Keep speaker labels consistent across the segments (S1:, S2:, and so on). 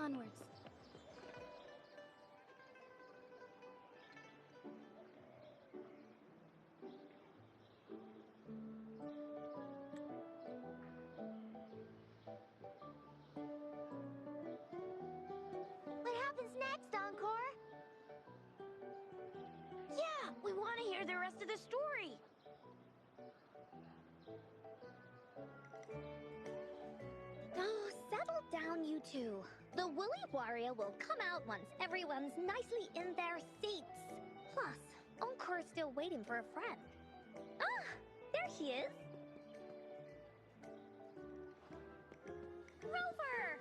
S1: onwards.
S2: What happens next, Encore?
S3: Yeah, we want to hear the rest of the story.
S2: Oh, settle down, you two. The Woolly Warrior will come out once everyone's nicely in their seats. Plus, Encore's still waiting for a friend. Ah, there he is. Rover!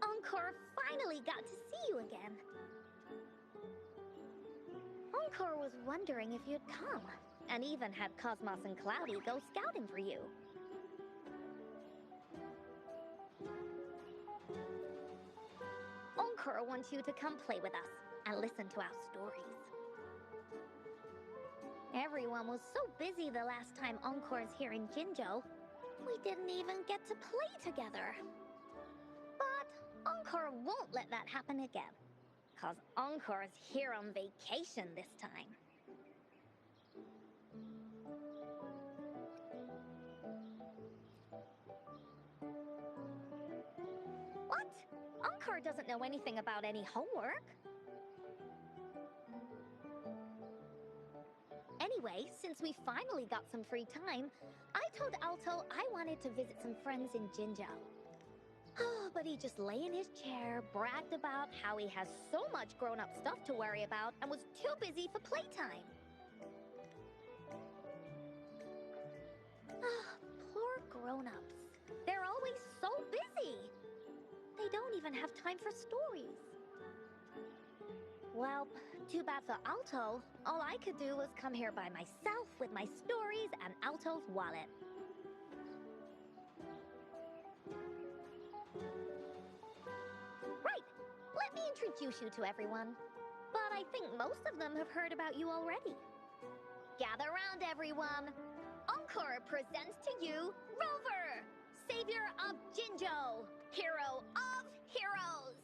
S2: Encore finally got to see you again. Encore was wondering if you'd come, and even had Cosmos and Cloudy go scouting for you. Encore wants you to come play with us and listen to our stories. Everyone was so busy the last time Encore's here in Jinzhou, we didn't even get to play together. But Encore won't let that happen again, 'cause Encore's here on vacation this time. What? Encore doesn't know anything about any homework. Anyway, since we finally got some free time, I told Alto I wanted to visit some friends in Jinzhou. Oh, but he just lay in his chair, bragged about how he has so much grown-up stuff to worry about, and was too busy for playtime. Ah, poor grown-ups. They're always so busy. They don't even have time for stories. Well, too bad for Alto. All I could do was come here by myself with my stories and Alto's wallet. Right, let me introduce you to everyone. But I think most of them have heard about you already. Gather round, everyone. Encore presents to you Rover, savior of Jinzhou, hero of heroes.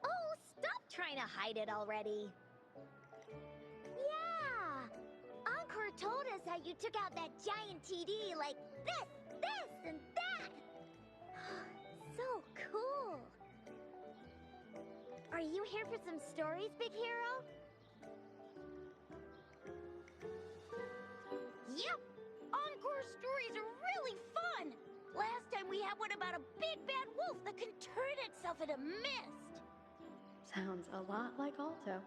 S2: Oh, stop trying to hide it already.
S3: Yeah! Encore told us how you took out that giant TD like this, and that!
S2: So cool.
S3: Are you here for some stories, big hero? Yep! Encore stories are really fun! Last time we had one about a big bad wolf that can turn itself into mist!
S4: Sounds a lot like Alto.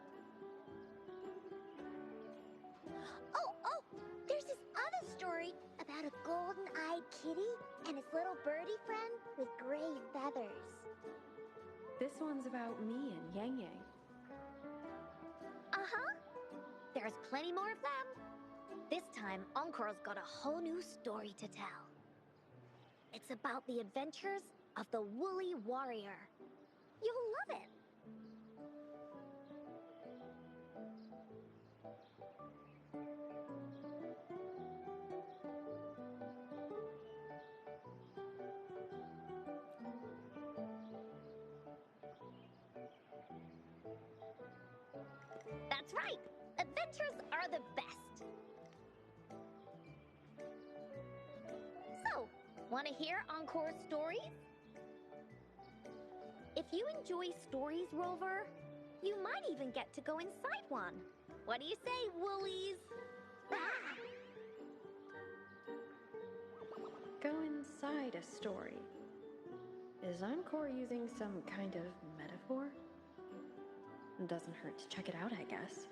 S3: Oh, there's this other story about a golden-eyed kitty and his little birdie friend with gray feathers.
S4: This one's about me and Yang Yang.
S2: Uh-huh. There's plenty more of them. This time, Encore's got a whole new story to tell. It's about the adventures of the Woolly Warrior. You'll love it. That's right! Adventures are the best! So, want to hear Encore's stories? If you enjoy stories, Rover, you might even get to go inside one. What do you say, Woolies?
S4: Go inside a story. Is Encore using some kind of metaphor? Doesn't hurt to check it out, I guess.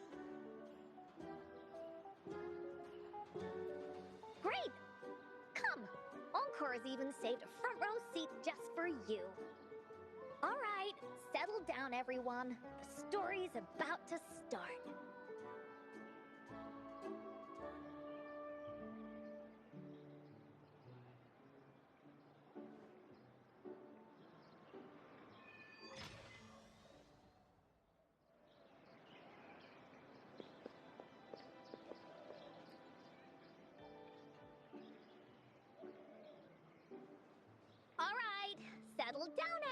S2: Great! Come! Encore's even saved a front row seat just for you. All right, settle down, everyone. The story's about to start.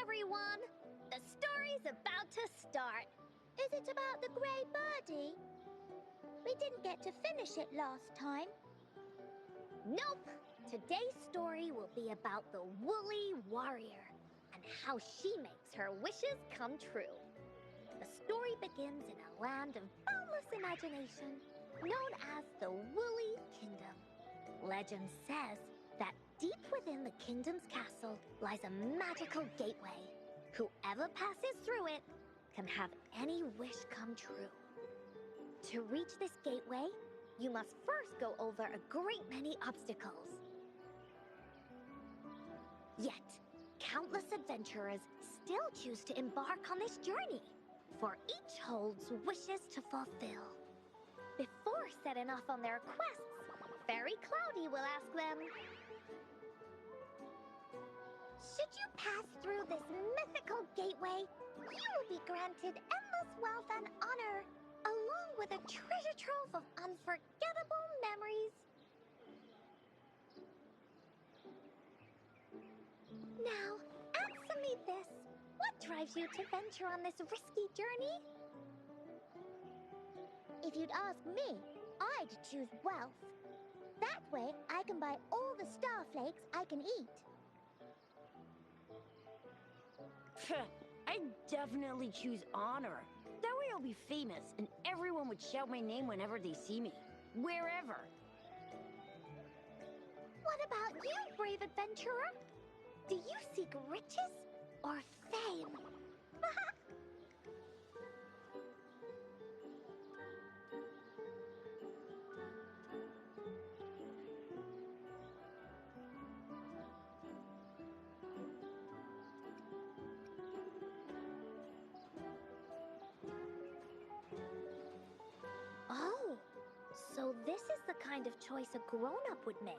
S2: everyone! The story's about to start.
S3: Is it about the grey birdie? We didn't get to finish it last time.
S2: Nope! Today's story will be about the Woolly Warrior and how she makes her wishes come true. The story begins in a land of boundless imagination known as the Woolly Kingdom. Legend says that deep within the kingdom's castle lies a magical gateway. Whoever passes through it can have any wish come true. To reach this gateway, you must first go over a great many obstacles. Yet, countless adventurers still choose to embark on this journey, for each holds wishes to fulfill. Before setting off on their quests, Fairy Cloudy will ask them,
S3: should you pass through this mythical gateway, you will be granted endless wealth and honor, along with a treasure trove of unforgettable memories. Now, answer me this. What drives you to venture on this risky journey? If you'd ask me, I'd choose wealth. That way, I can buy all the starflakes I can eat.
S1: I'd definitely choose honor. That way I'll be famous, and everyone would shout my name whenever they see me. Wherever.
S3: What about you, brave adventurer? Do you seek riches or fame?
S2: oh, so this is the kind of choice a grown-up would make.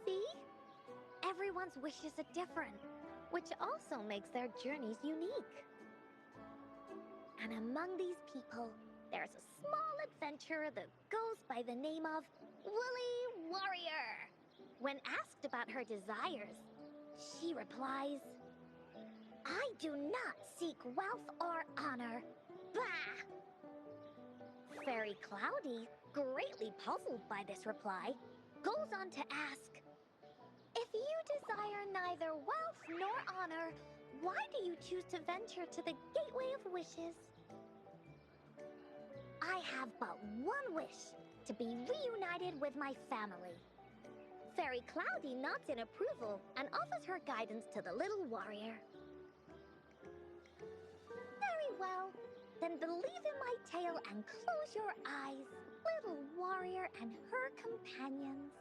S2: See? Everyone's wishes are different, which also makes their journeys unique. And among these people, there's a small adventurer that goes by the name of Woolly Warrior. When asked about her desires, she replies, I do not seek wealth or honor. Bah! Fairy Cloudy, greatly puzzled by this reply, goes on to ask, if you desire neither wealth nor honor, why do you choose to venture to the Gateway of Wishes? I have but one wish, to be reunited with my family. Fairy Cloudy nods in approval and offers her guidance to the little warrior. Very well. Then believe in my tale and close your eyes, little warrior and her companions.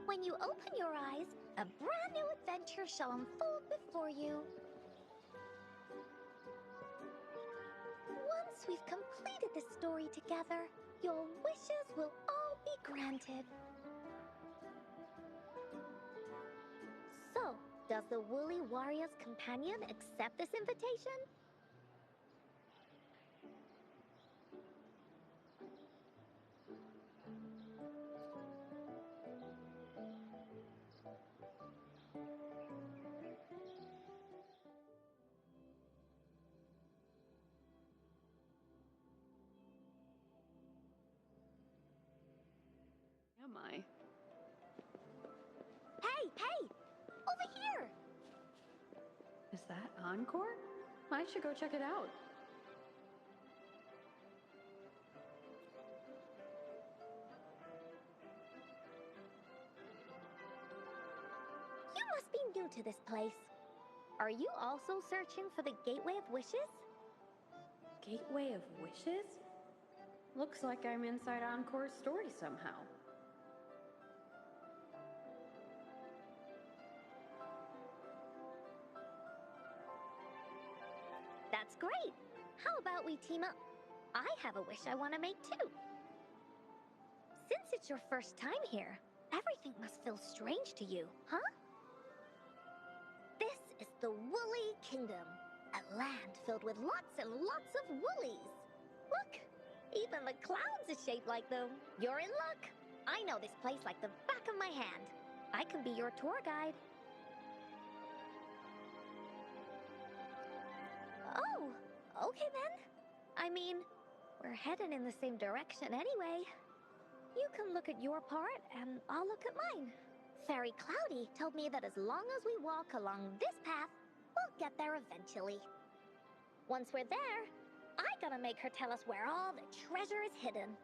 S2: When you open your eyes, a brand new adventure shall unfold before you. Once we've completed the story together, your wishes will all be granted. So, does the Woolly Warrior's companion accept this invitation?
S4: Am I?
S2: Hey, hey! Over here!
S4: Is that Encore? I should go check it out.
S2: You must be new to this place. Are you also searching for the Gateway of Wishes?
S4: Gateway of Wishes? Looks like I'm inside Encore's story somehow.
S2: That's great! How about we team up? I have a wish I want to make too. Since it's your first time here, everything must feel strange to you, huh? This is the Woolly Kingdom, a land filled with lots and lots of woolies. Look, even the clouds are shaped like them. You're in luck. I know this place like the back of my hand. I can be your tour guide. Oh, okay then. I mean, we're headed in the same direction anyway. You can look at your part, and I'll look at mine. Fairy Cloudy told me that as long as we walk along this path, we'll get there eventually. Once we're there, I gotta make her tell us where all the treasure is hidden.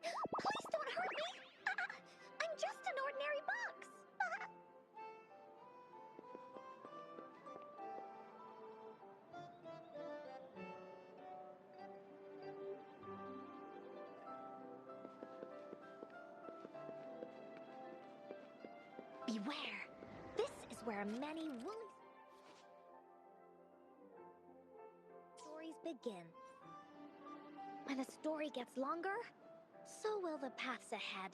S2: Please don't hurt me! I'm just an ordinary box! Beware! This is where many woolly stories begin. When a story gets longer, so will the paths ahead.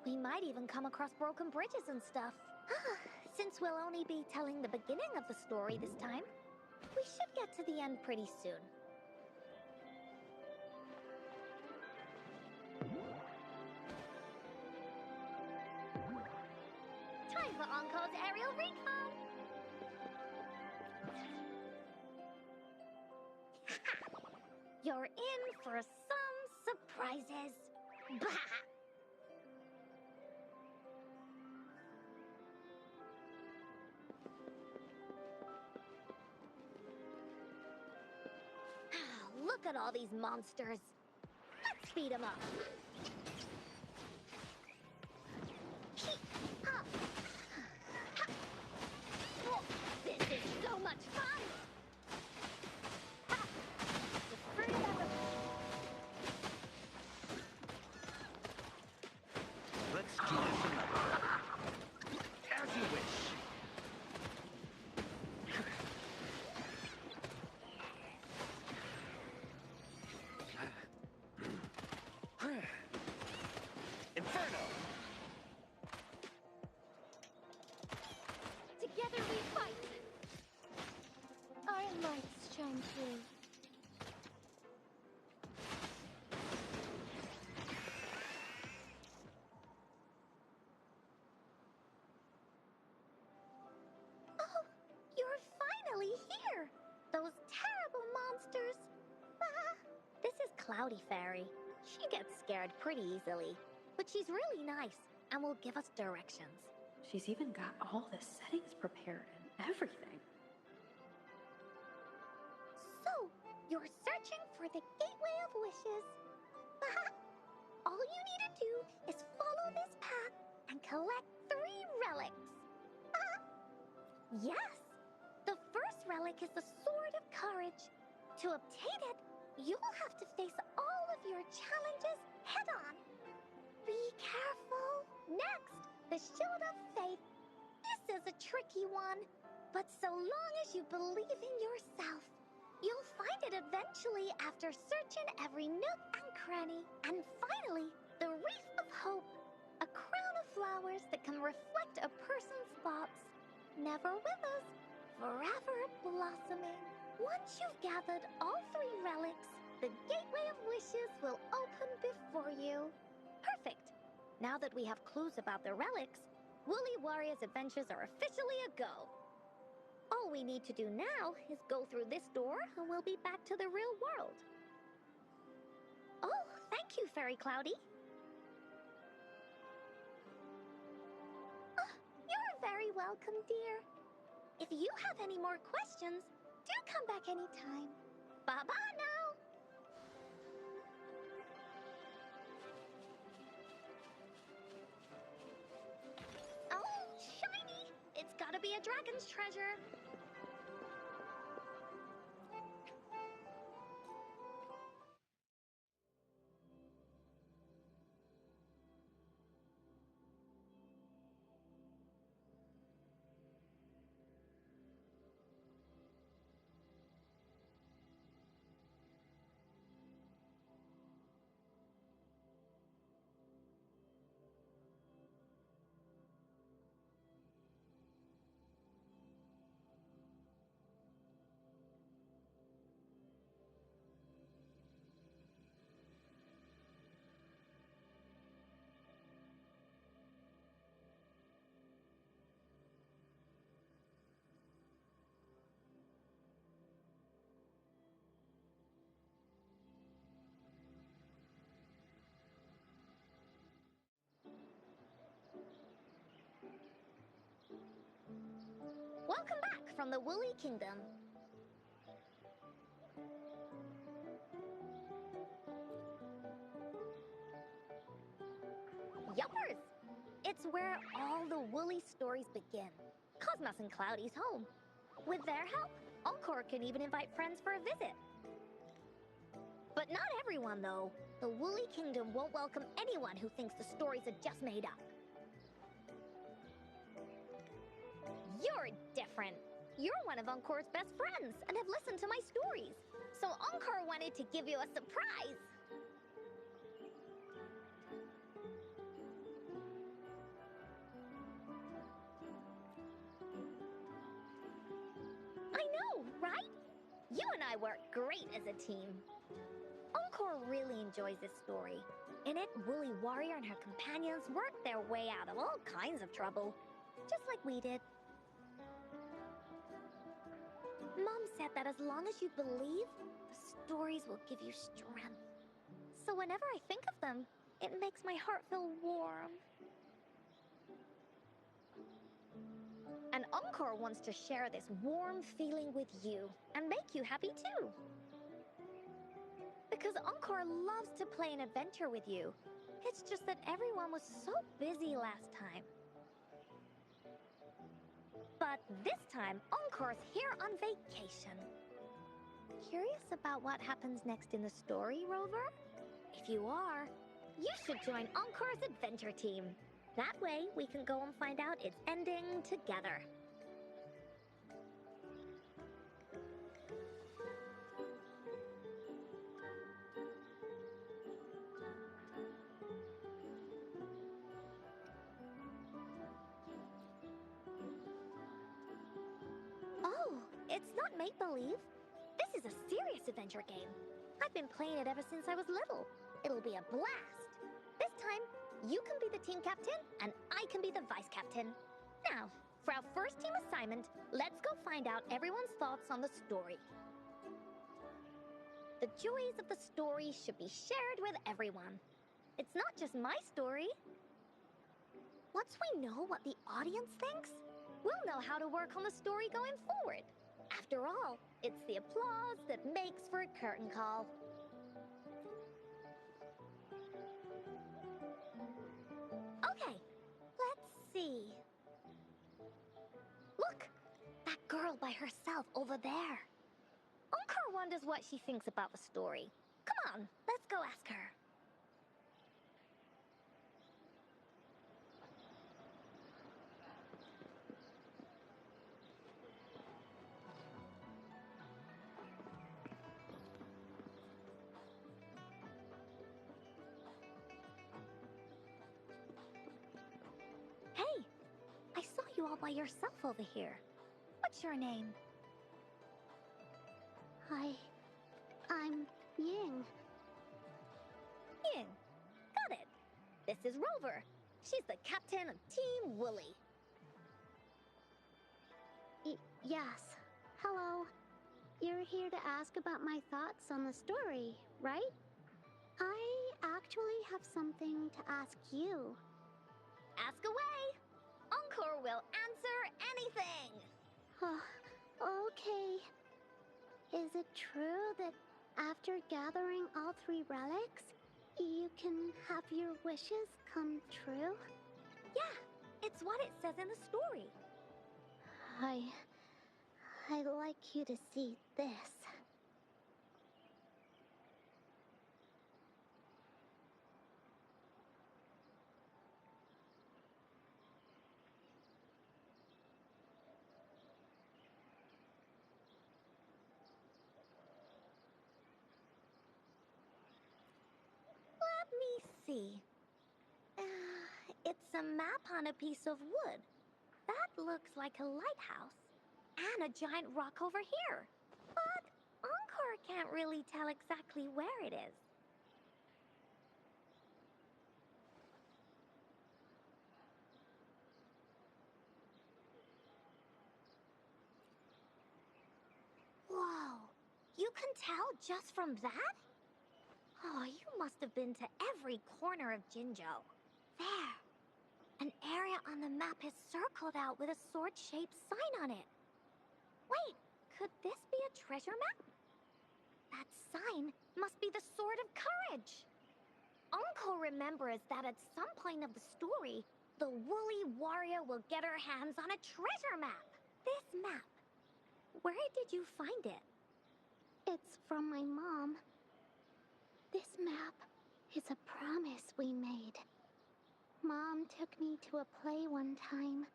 S2: We might even come across broken bridges and stuff. Since we'll only be telling the beginning of the story this time, we should get to the end pretty soon. Time for Encore's aerial recon! You're in for some surprises. Bah! Look at all these monsters. Let's beat them up. This is so much fun!
S5: Let's do this another. As you wish. Inferno!
S2: Together we fight!
S3: Our lights shine through.
S2: Oh, you're finally here! Those terrible monsters! This is Cloudy Fairy. She gets scared pretty easily, but she's really nice and will give us directions.
S4: She's even got all the settings prepared and everything.
S2: So, you're searching for the Gateway of Wishes. All you need to do is follow this path and collect 3 relics. Yes! The first relic is the Sword of Courage. To obtain it, you'll have to face all of your challenges head-on. Be careful. Next, the Shield of Faith. This is a tricky one, but so long as you believe in yourself, you'll find it eventually after searching every nook and cranny. And finally, the Wreath of Hope, a crown of flowers that can reflect a person's thoughts. Never withers, forever blossoming. Once you've gathered all 3 relics, the Gateway of Wishes will open before you. Perfect. Now that we have clues about the relics, Woolly Warrior's adventures are officially a go. All we need to do now is go through this door and we'll be back to the real world. Oh, thank you, Fairy Cloudy.
S3: You're very welcome, dear.
S2: If you have any more questions,
S3: Do come back anytime.
S2: bye-bye now. Oh, shiny! It's gotta be a dragon's treasure. Welcome back from the Woolly Kingdom. Yuppers! It's where all the woolly stories begin. Cosmos and Cloudy's home. With their help, Encore can even invite friends for a visit. But not everyone, though. The Woolly Kingdom won't welcome anyone who thinks the stories are just made up. You're different. You're one of Encore's best friends and have listened to my stories. So Encore wanted to give you a surprise. I know, right? You and I work great as a team. Encore really enjoys this story. In it, Woolly Warrior and her companions work their way out of all kinds of trouble, just like we did. Mom said that as long as you believe, the stories will give you strength. So whenever I think of them, it makes my heart feel warm. And Encore wants to share this warm feeling with you and make you happy too. Because Encore loves to play an adventure with you. It's just that everyone was so busy last time. But this time, Encore's here on vacation. Curious about what happens next in the story, Rover? If you are, you should join Encore's adventure team. That way, we can go and find out its ending together. Oh, it's not make-believe. This is a serious adventure game. I've been playing it ever since I was little. It'll be a blast. This time, you can be the team captain, and I can be the vice captain. Now, for our first team assignment, let's go find out everyone's thoughts on the story. The joys of the story should be shared with everyone. It's not just my story. Once we know what the audience thinks, we'll know how to work on the story going forward. After all, it's the applause that makes for a curtain call. Okay, let's see. Look, that girl by herself over there. Encore wonders what she thinks about the story. Come on, let's go ask her. Hey, I saw you all by yourself over here. What's your name?
S3: I'm Ying.
S2: Ying. Got it. This is Rover. She's the captain of Team Woolly.
S3: Yes. Hello. You're here to ask about my thoughts on the story, right? I actually have something to ask you.
S2: Ask away. Encore will answer anything.
S3: Okay. Is it true that after gathering all 3 relics, you can have your wishes come true?
S2: Yeah, it's what it says in the story.
S3: I'd like you to see this.
S2: Let me see. It's a map on a piece of wood. That looks like a lighthouse. And a giant rock over here. But Encore can't really tell exactly where it is. Whoa, you can tell just from that? Oh, you must have been to every corner of Jinzhou. There. An area on the map is circled out with a sword-shaped sign on it. Wait, could this be a treasure map? That sign must be the Sword of Courage. Encore remembers that at some point of the story, the woolly warrior will get her hands on a treasure map. This map, where did you find it?
S3: It's from my mom. This map is a promise we made. Mom took me to a play one time.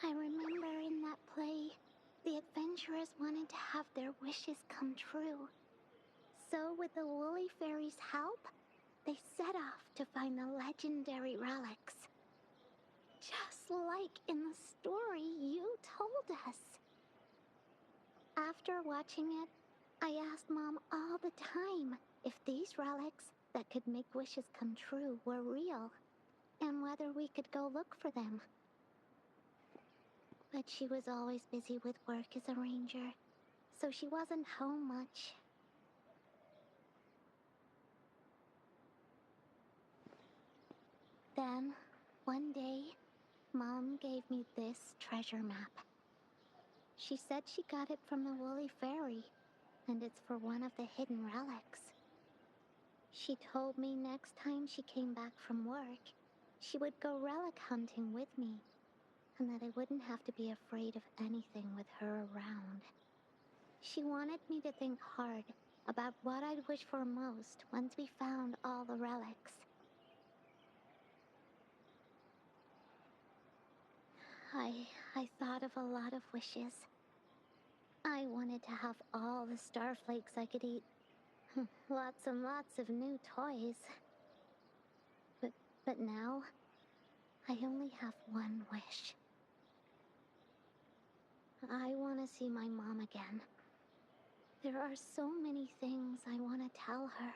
S3: I remember in that play, the adventurers wanted to have their wishes come true. So with the Woolly Fairy's help, they set off to find the legendary relics. Just like in the story you told us. After watching it, I asked Mom all the time if these relics that could make wishes come true were real, and whether we could go look for them. But she was always busy with work as a ranger, so she wasn't home much. Then, one day, Mom gave me this treasure map. She said she got it from the Woolly Fairy, and it's for one of the hidden relics. She told me next time she came back from work, she would go relic hunting with me, and that I wouldn't have to be afraid of anything with her around. She wanted me to think hard about what I'd wish for most once we found all the relics. I thought of a lot of wishes. I wanted to have all the starflakes I could eat. Lots and lots of new toys. But now, I only have one wish. I want to see my mom again. There are so many things I want to tell her.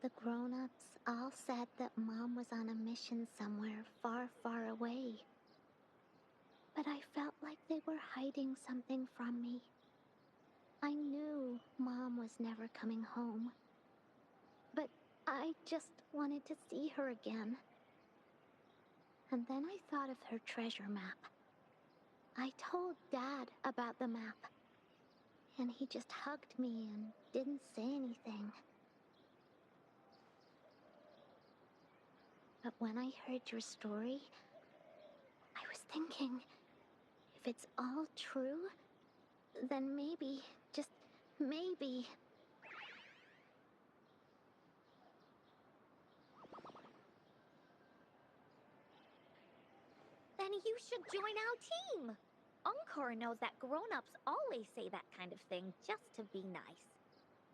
S3: The grown-ups all said that Mom was on a mission somewhere far, far away. But I felt like they were hiding something from me. I knew Mom was never coming home. But I just wanted to see her again. And then I thought of her treasure map. I told Dad about the map. And he just hugged me and didn't say anything. But when I heard your story, I was thinking, if it's all true, then maybe, just maybe...
S2: Then you should join our team. Encore knows that grown-ups always say that kind of thing just to be nice.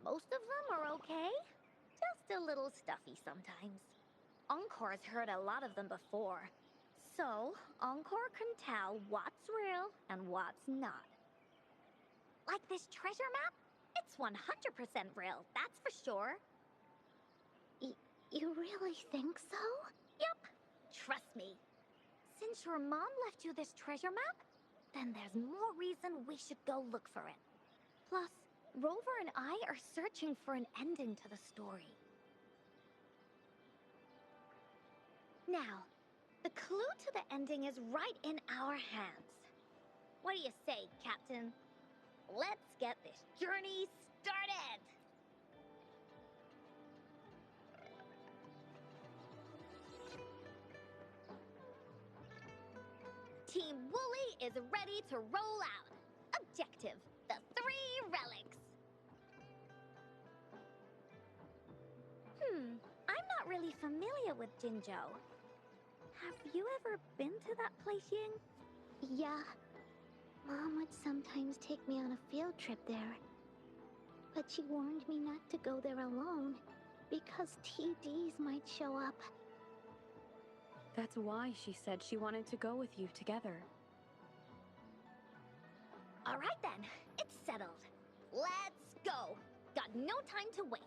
S2: Most of them are okay, just a little stuffy sometimes. Encore's heard a lot of them before, so Encore can tell what's real and what's not. Like this treasure map? It's 100% real, that's for sure.
S3: You really think so?
S2: Yup, trust me. Since your mom left you this treasure map, then there's more reason we should go look for it. Plus, Rover and I are searching for an ending to the story. Now, the clue to the ending is right in our hands. What do you say, Captain? Let's get this journey started! Team Woolly is ready to roll out. Objective, the 3 relics. I'm not really familiar with Jinzhou. Have you ever been to that place, Ying?
S3: Yeah. Mom would sometimes take me on a field trip there. But she warned me not to go there alone, because TDs might show up.
S4: That's why she said she wanted to go with you together.
S2: All right then, it's settled. Let's go. Got no time to waste.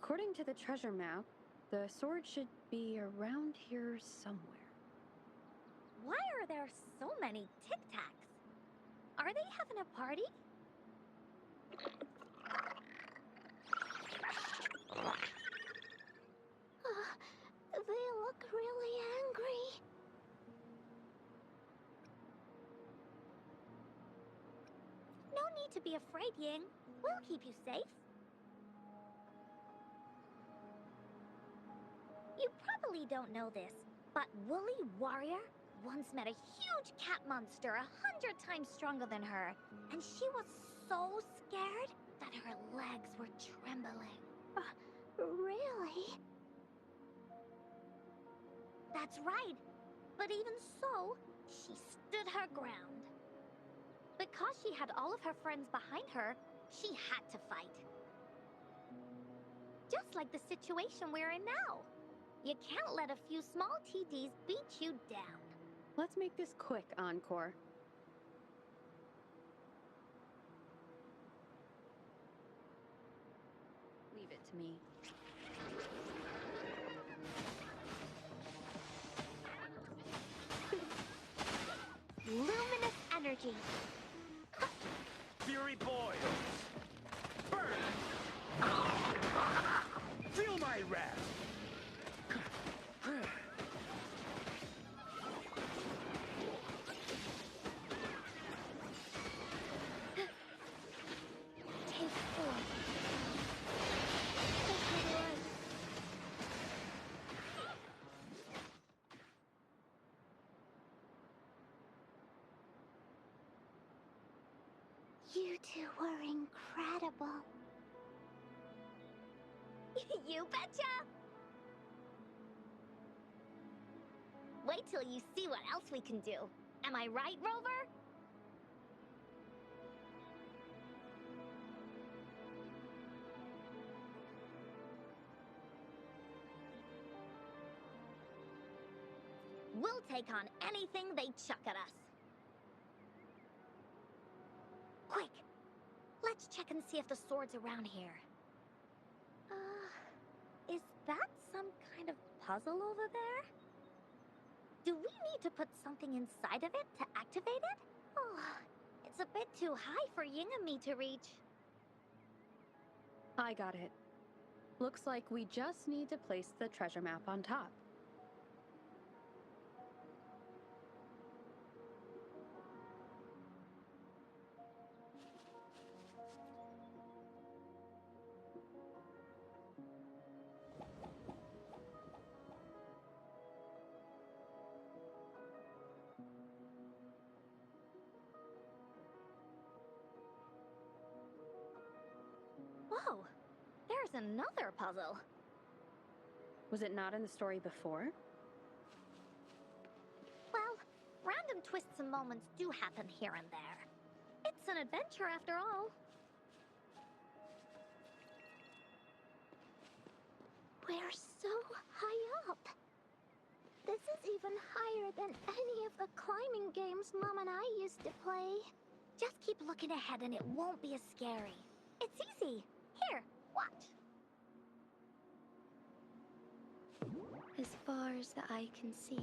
S4: According to the treasure map, the sword should be around here somewhere.
S2: Why are there so many Tic Tacs? Are they having a party?
S3: They look really angry.
S2: No need to be afraid, Ying. We'll keep you safe. You probably don't know this, but Woolly Warrior once met a huge cat monster 100 times stronger than her, and she was so scared that her legs were trembling.
S3: Really?
S2: That's right. But even so, she stood her ground. Because she had all of her friends behind her, she had to fight. Just like the situation we're in now. You can't let a few small TDs beat you down.
S4: Let's make this quick, Encore. Leave it to me.
S2: Luminous energy.
S5: Fury boils. Burn. Feel my wrath.
S2: Take 4.
S3: You two were incredible.
S2: You betcha! Wait till you see what else we can do. Am I right, Rover? We'll take on anything they chuck at us. Quick! Let's check and see if the sword's around here. Is that some kind of puzzle over there? Do we need to put something inside of it to activate it? Oh, it's a bit too high for Ying and me to reach.
S4: I got it. Looks like we just need to place the treasure map on top.
S2: Whoa, there's another puzzle.
S4: Was it not in the story before?
S2: Well, random twists and moments do happen here and there. It's an adventure after all.
S3: We're so high up. This is even higher than any of the climbing games Mom and I used to play.
S2: Just keep looking ahead and it won't be as scary. It's easy. Here, watch.
S4: As far as the eye can see.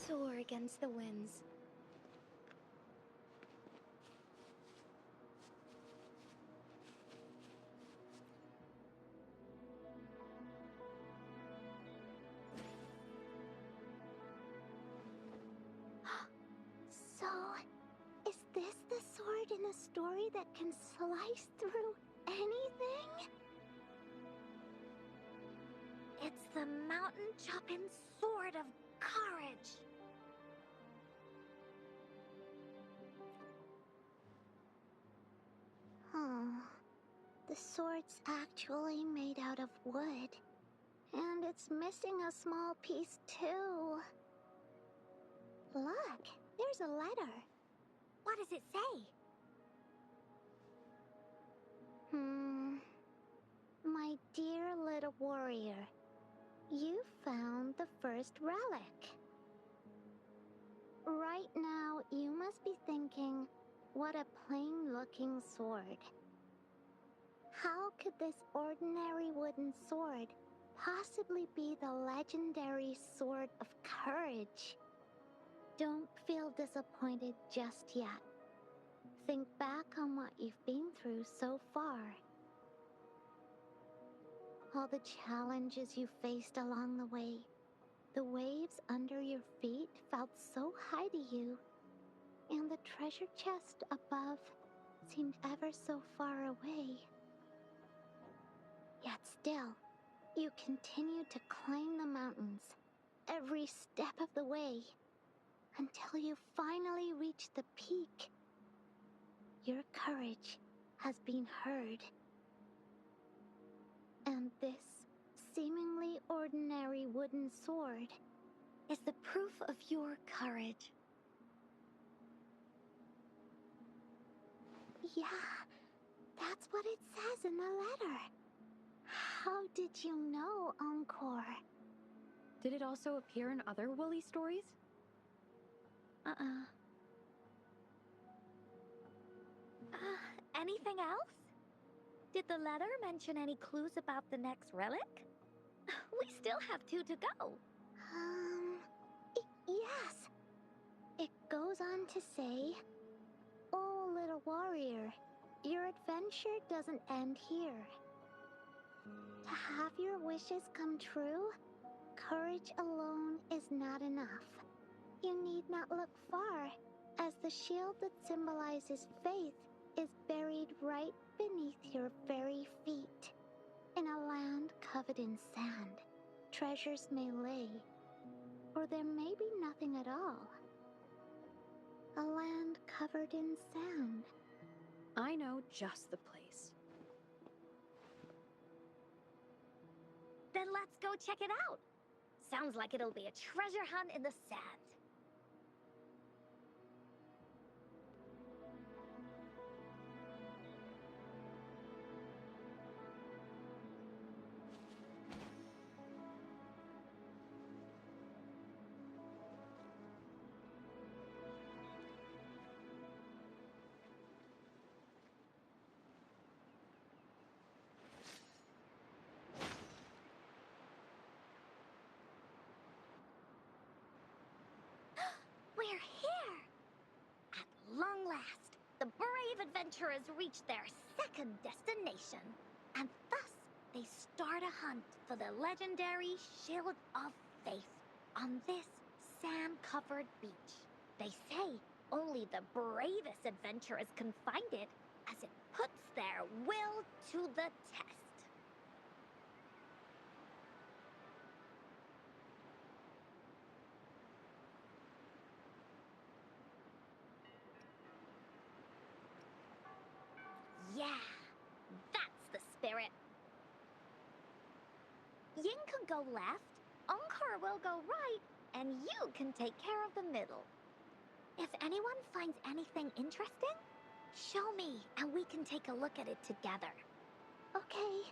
S2: Soar against the winds.
S3: story that can slice through anything? It's the mountain-chopping sword of courage. Huh. The sword's actually made out of wood. And it's missing a small piece, too. Look, there's a letter. What does it say? My dear little warrior, you found the first relic. Right now, you must be thinking, what a plain-looking sword. How could this ordinary wooden sword possibly be the legendary sword of courage? Don't feel disappointed just yet. Think back on what you've been through so far. All the challenges you faced along the way. The waves under your feet felt so high to you, and the treasure chest above seemed ever so far away. Yet still, you continued to climb the mountains, every step of the way, until you finally reached the peak. Your courage has been heard. And this seemingly ordinary wooden sword is the proof of your courage. Yeah, that's what it says in the letter. How did you know, Encore?
S4: Did it also appear in other Woolly stories?
S2: Anything else? Did the letter mention any clues about the next relic? We still have 2 to go.
S3: Yes. It goes on to say, "Oh, little warrior, your adventure doesn't end here. To have your wishes come true, courage alone is not enough. You need not look far, as the shield that symbolizes faith is buried right beneath your very feet. In a land covered in sand, treasures may lay, or there may be nothing at all. A land covered in sand."
S4: I know just the place.
S2: Then let's go check it out. Sounds like it'll be a treasure hunt in the sand.
S3: We're here!
S2: At long last, the brave adventurers reach their second destination. And thus, they start a hunt for the legendary Shield of Faith on this sand-covered beach. They say only the bravest adventurers can find it, as it puts their will to the test. Yeah, that's the spirit. Ying can go left, Encore will go right, and you can take care of the middle. If anyone finds anything interesting, show me and we can take a look at it together.
S3: Okay.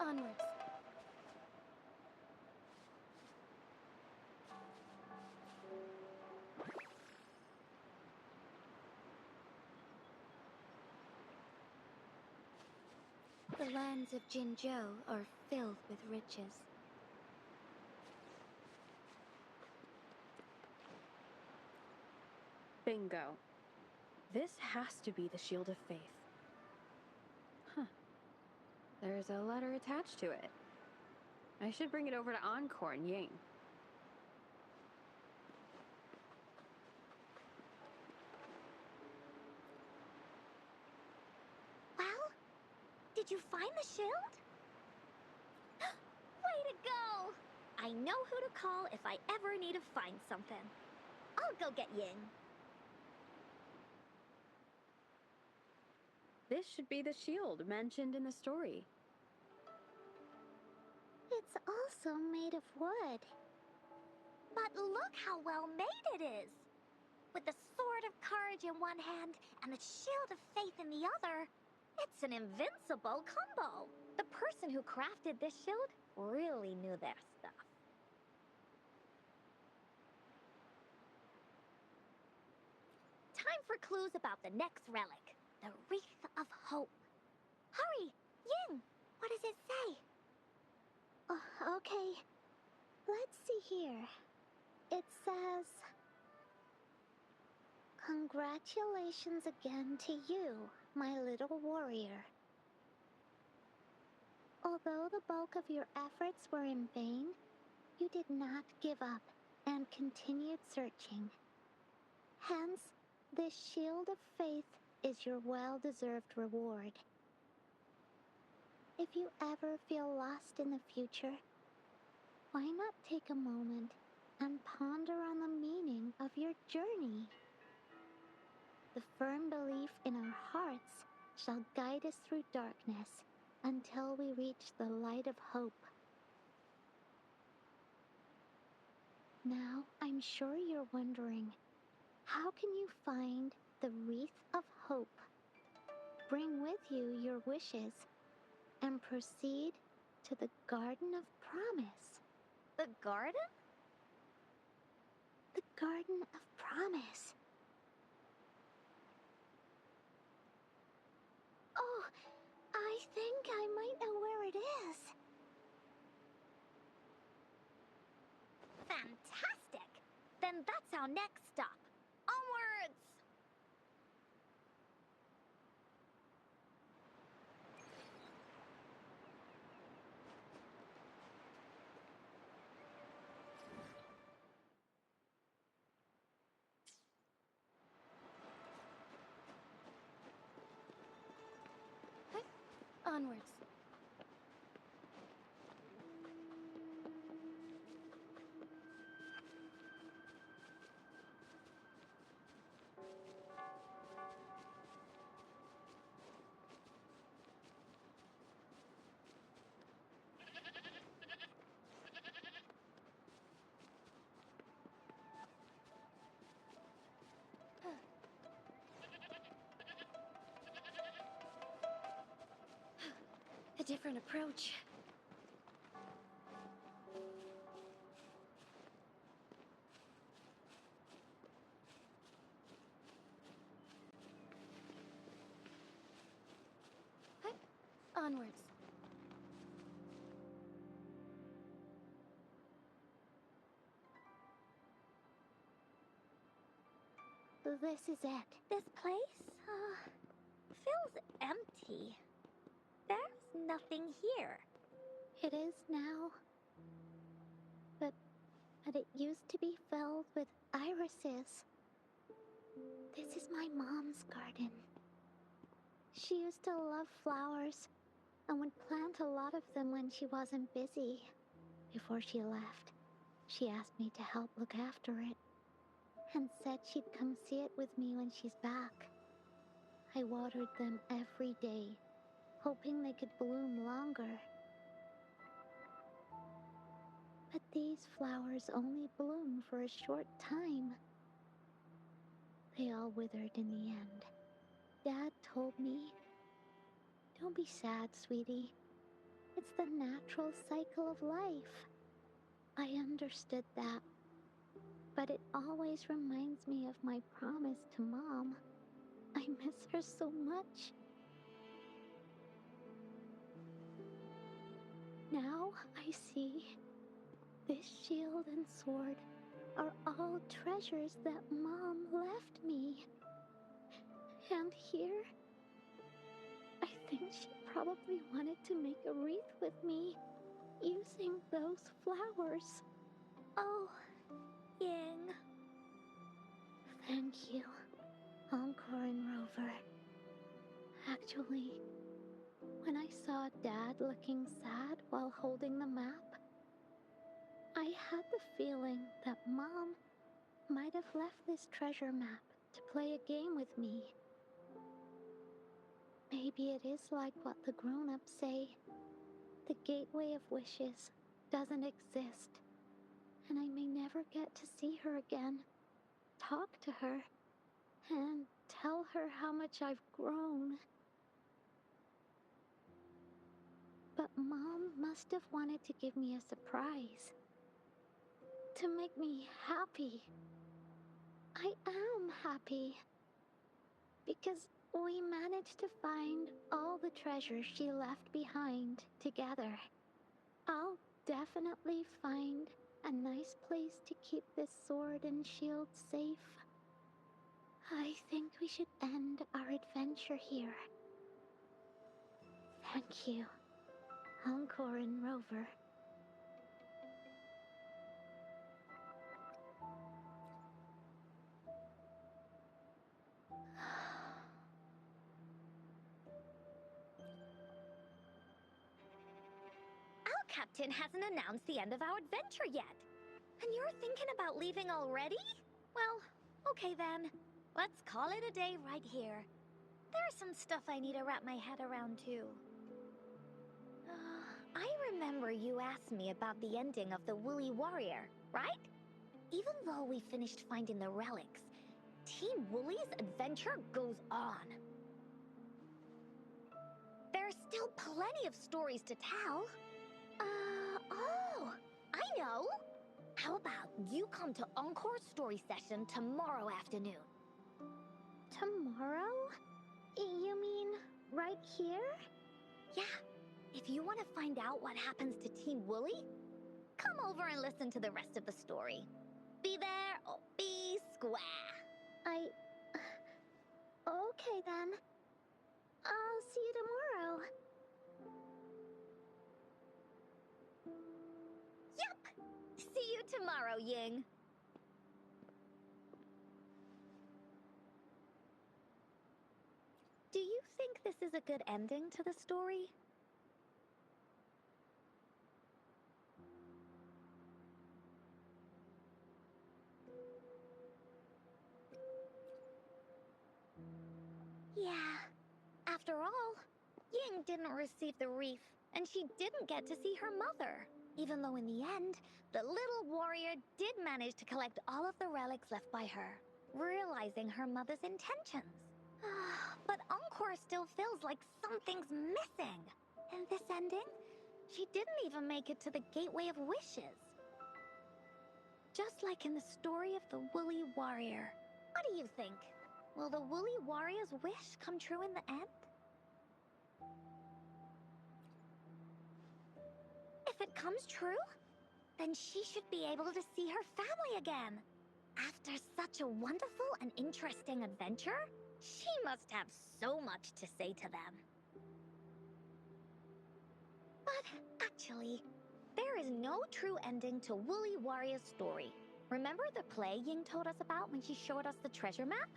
S2: Onwards. The lands of Jinzhou are filled with riches.
S4: Bingo. This has to be the Shield of Faith. Huh. There's a letter attached to it. I should bring it over to Encore and Ying.
S3: Well, did you find the shield?
S2: Way to go! I know who to call if I ever need to find something. I'll go get Ying.
S4: This should be the shield mentioned in the story.
S3: It's also made of wood. But look how well made it is! With the sword of courage in one hand and the shield of faith in the other, it's an invincible combo.
S2: The person who crafted this shield really knew their stuff. Time for clues about the next relic, the Wreath of Hope.
S3: Hurry! Ying! What does it say? Okay. Let's see here. It says... Congratulations again to you, my little warrior. Although the bulk of your efforts were in vain, you did not give up and continued searching. Hence, this shield of faith is your well-deserved reward. If you ever feel lost in the future, why not take a moment and ponder on the meaning of your journey? The firm belief in our hearts shall guide us through darkness until we reach the light of hope. Now, I'm sure you're wondering, how can you find the Wreath of Hope? Bring with you your wishes and proceed to the Garden of Promise.
S2: The garden?
S3: The Garden of Promise. Oh, I think I might know where it is.
S2: Fantastic! Then that's our next stop. Onwards! Onwards. A different approach. Onwards.
S3: This is it.
S2: This place, feels empty. There's nothing here.
S3: It is now. But it used to be filled with irises. This is my mom's garden. She used to love flowers and would plant a lot of them when she wasn't busy. Before she left, she asked me to help look after it and said she'd come see it with me when she's back. I watered them every day, hoping they could bloom longer. But these flowers only bloom for a short time. They all withered in the end. Dad told me, "Don't be sad, sweetie. It's the natural cycle of life." I understood that, but it always reminds me of my promise to Mom. I miss her so much.
S2: Now I see this shield and sword are all treasures that Mom left me. And here, I think she probably wanted to make a wreath with me using those flowers. Oh, Ying. Thank you, Encore and Rover. Actually, when I saw Dad looking sad while holding the map, I had the feeling that Mom might have left this treasure map to play a game with me. Maybe it is like what the grown-ups say. The Gateway of Wishes doesn't exist, and I may never get to see her again, talk to her, and tell her how much I've grown. But Mom must have wanted to give me a surprise. To make me happy. I am happy. Because we managed to find all the treasures she left behind together. I'll definitely find a nice place to keep this sword and shield safe. I think we should end our adventure here. Thank you, Encore and Rover.
S3: Our captain hasn't announced the end of our adventure yet. And you're thinking about leaving already? Well, okay then. Let's call it a day right here. There's some stuff I need to wrap my head around too. I remember you asked me about the ending of the Woolly Warrior, right? Even though we finished finding the relics, Team Woolly's adventure goes on. There's still plenty of stories to tell. Oh, I know! How about you come to Encore's story session tomorrow afternoon?
S2: Tomorrow? You mean right here?
S3: Yeah, if you want to find out what happens to Team Woolly, come over and listen to the rest of the story. Be there or be square.
S2: Okay then. I'll see you tomorrow.
S3: Yep! See you tomorrow, Ying. Do you think this is a good ending to the story? Yeah. After all, Ying didn't receive the wreath, and she didn't get to see her mother. Even though in the end, the little warrior did manage to collect all of the relics left by her, realizing her mother's intentions. But Encore still feels like something's missing. In this ending, she didn't even make it to the Gateway of Wishes. Just like in the story of the Woolly Warrior. What do you think? Will the Woolly Warrior's wish come true in the end? If it comes true, then she should be able to see her family again. After such a wonderful and interesting adventure, she must have so much to say to them. But actually, there is no true ending to Woolly Warrior's story. Remember the play Ying told us about when she showed us the treasure map?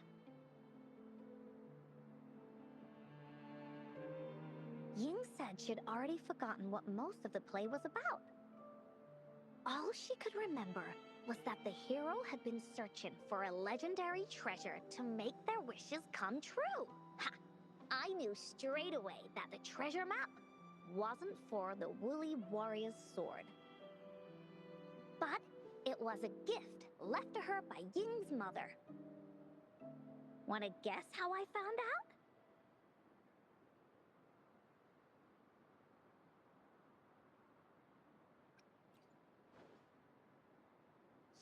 S3: Ying said she'd already forgotten what most of the play was about. All she could remember was that the hero had been searching for a legendary treasure to make their wishes come true. Ha! I knew straight away that the treasure map wasn't for the Woolly Warrior's sword. But it was a gift left to her by Ying's mother. Wanna guess how I found out?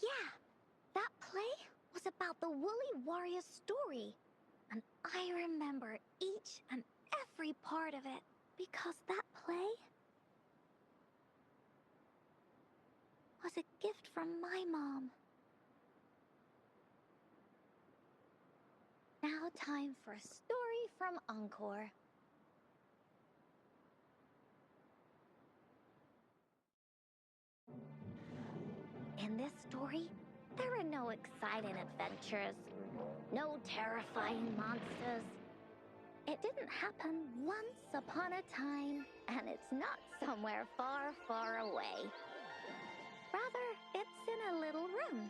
S3: Yeah, that play was about the Woolly Warrior's story. And I remember each and every part of it because that play was a gift from my mom. Now time for a story from Encore. In this story, there are no exciting adventures, no terrifying monsters. It didn't happen once upon a time, and it's not somewhere far, far away. Rather, it's in a little room.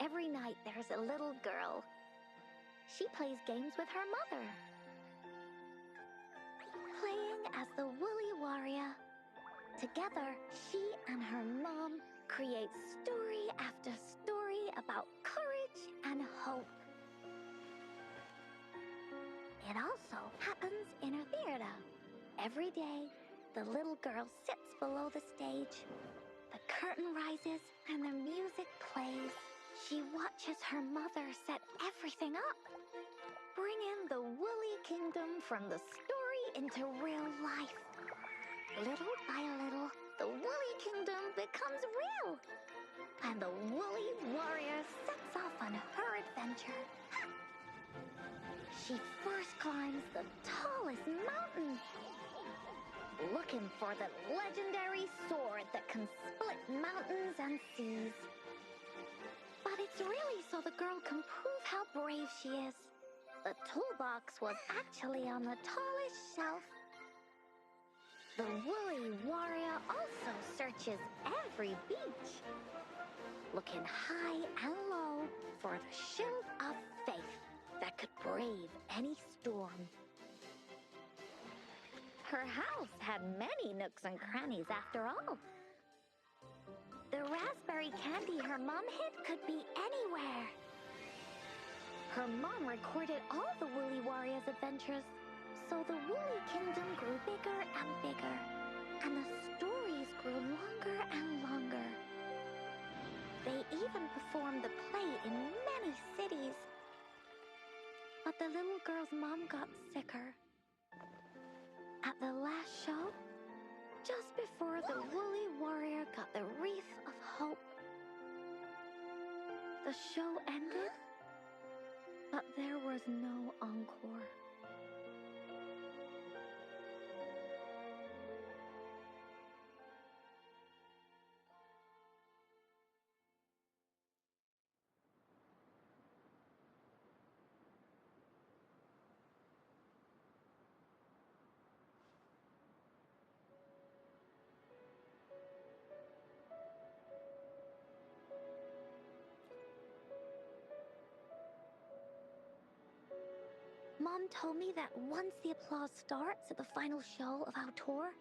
S3: Every night there's a little girl. She plays games with her mother, playing as the Woolly Warrior. Together, she and her mom create story after story about courage and hope. It also happens in her theater. Every day, the little girl sits below the stage. The curtain rises and the music plays. She watches her mother set everything up, bringing the Woolly Kingdom from the story into real life. Little by little, the Woolly Kingdom becomes real, and the Woolly Warrior sets off on her adventure. She first climbs the tallest mountain, looking for the legendary sword that can split mountains and seas. But it's really so the girl can prove how brave she is. The toolbox was actually on the tallest shelf. The Woolly Warrior also searches every beach, looking high and low for the shield of faith that could brave any storm. Her house had many nooks and crannies after all. The raspberry candy her mom hid could be anywhere. Her mom recorded all the Woolly Warrior's adventures, so the Woolly Kingdom grew bigger and bigger, and the stories grew longer and longer. They even performed the play in many cities. But the little girl's mom got sicker. At the last show, just before the Woolly Warrior got the wreath of hope, the show ended, but there was no encore. Mom told me that once the applause starts at the final show of our tour,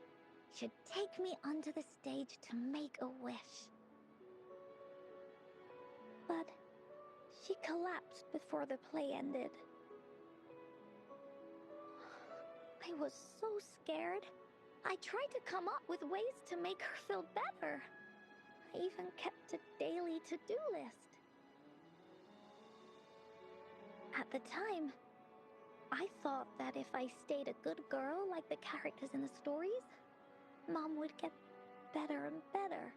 S3: she'd take me onto the stage to make a wish. But she collapsed before the play ended. I was so scared. I tried to come up with ways to make her feel better. I even kept a daily to-do list. At the time, I thought that if I stayed a good girl like the characters in the stories, Mom would get better and better.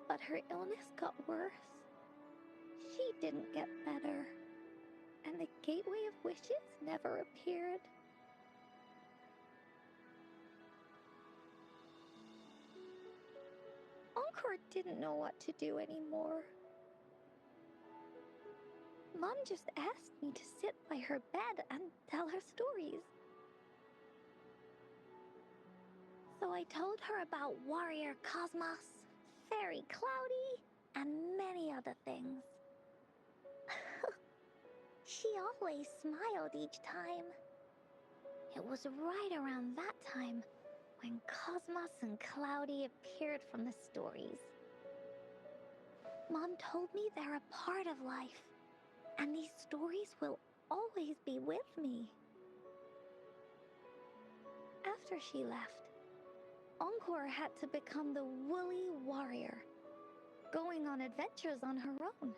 S3: But her illness got worse. She didn't get better, and the Gateway of Wishes never appeared. Encore didn't know what to do anymore. Mom just asked me to sit by her bed and tell her stories. So I told her about Warrior Cosmos, Fairy Cloudy, and many other things. She always smiled each time. It was right around that time when Cosmos and Cloudy appeared from the stories. Mom told me they're a part of life, and these stories will always be with me. After she left, Encore had to become the Woolly Warrior, going on adventures on her own.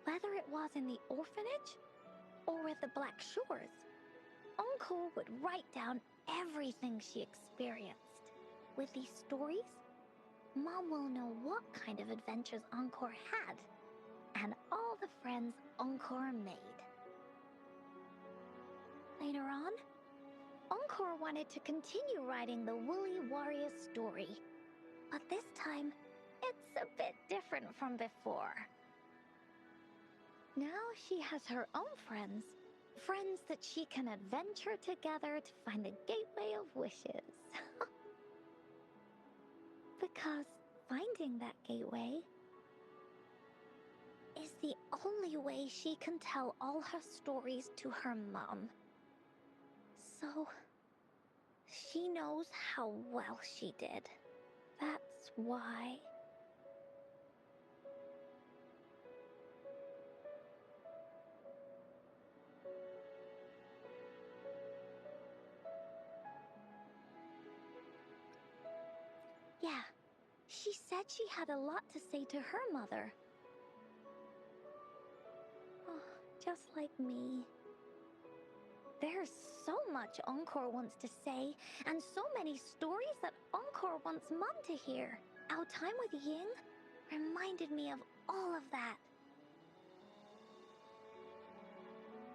S3: Whether it was in the orphanage or with the Black Shores, Encore would write down everything she experienced. With these stories, Mom will know what kind of adventures Encore had, and all the friends Encore made. Later on, Encore wanted to continue writing the Woolly Warrior story, but this time, it's a bit different from before. Now she has her own friends, friends that she can adventure together to find the Gateway of Wishes. Because finding that gateway is the only way she can tell all her stories to her mom. So, she knows how well she did. That's why. Yeah, she said she had a lot to say to her mother. Oh, just like me. There's so much Encore wants to say, and so many stories that Encore wants Mom to hear. Our time with Ying reminded me of all of that.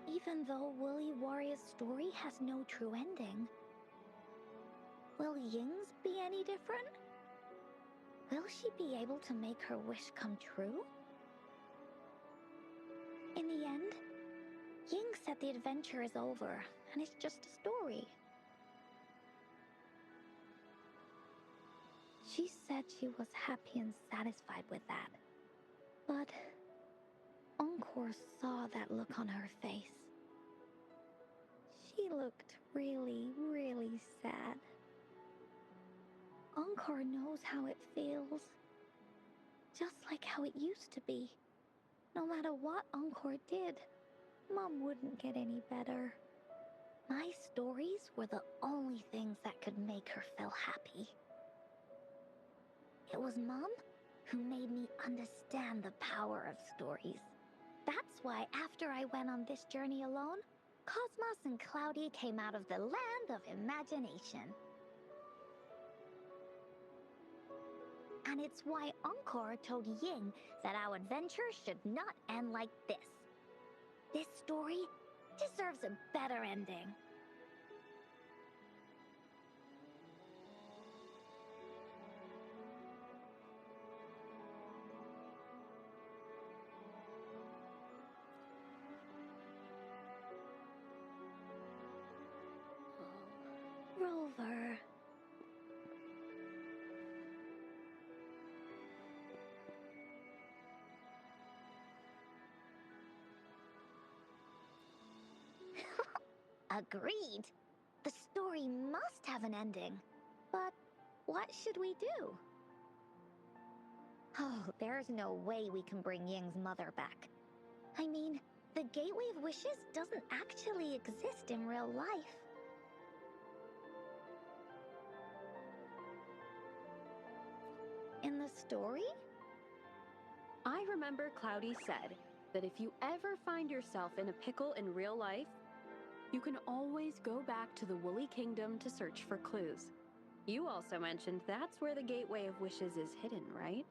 S3: Even though Woolly Warrior's story has no true ending, will Ying's be any different? Will she be able to make her wish come true? In the end, Ying said the adventure is over, and it's just a story. She said she was happy and satisfied with that. But Encore saw that look on her face. She looked really, really sad. Encore knows how it feels. Just like how it used to be. No matter what Encore did, Mom wouldn't get any better. My stories were the only things that could make her feel happy. It was Mom who made me understand the power of stories. That's why after I went on this journey alone, Cosmos and Cloudy came out of the land of imagination. And it's why Encore told Ying that our adventure should not end like this. This story deserves a better ending. Rover. Agreed. The story must have an ending. But what should we do? Oh, there's no way we can bring Ying's mother back. I mean, the Gateway of Wishes doesn't actually exist in real life. In the story?
S4: I remember Cloudy said that if you ever find yourself in a pickle in real life, you can always go back to the Woolly Kingdom to search for clues. You also mentioned that's where the Gateway of Wishes is hidden, right?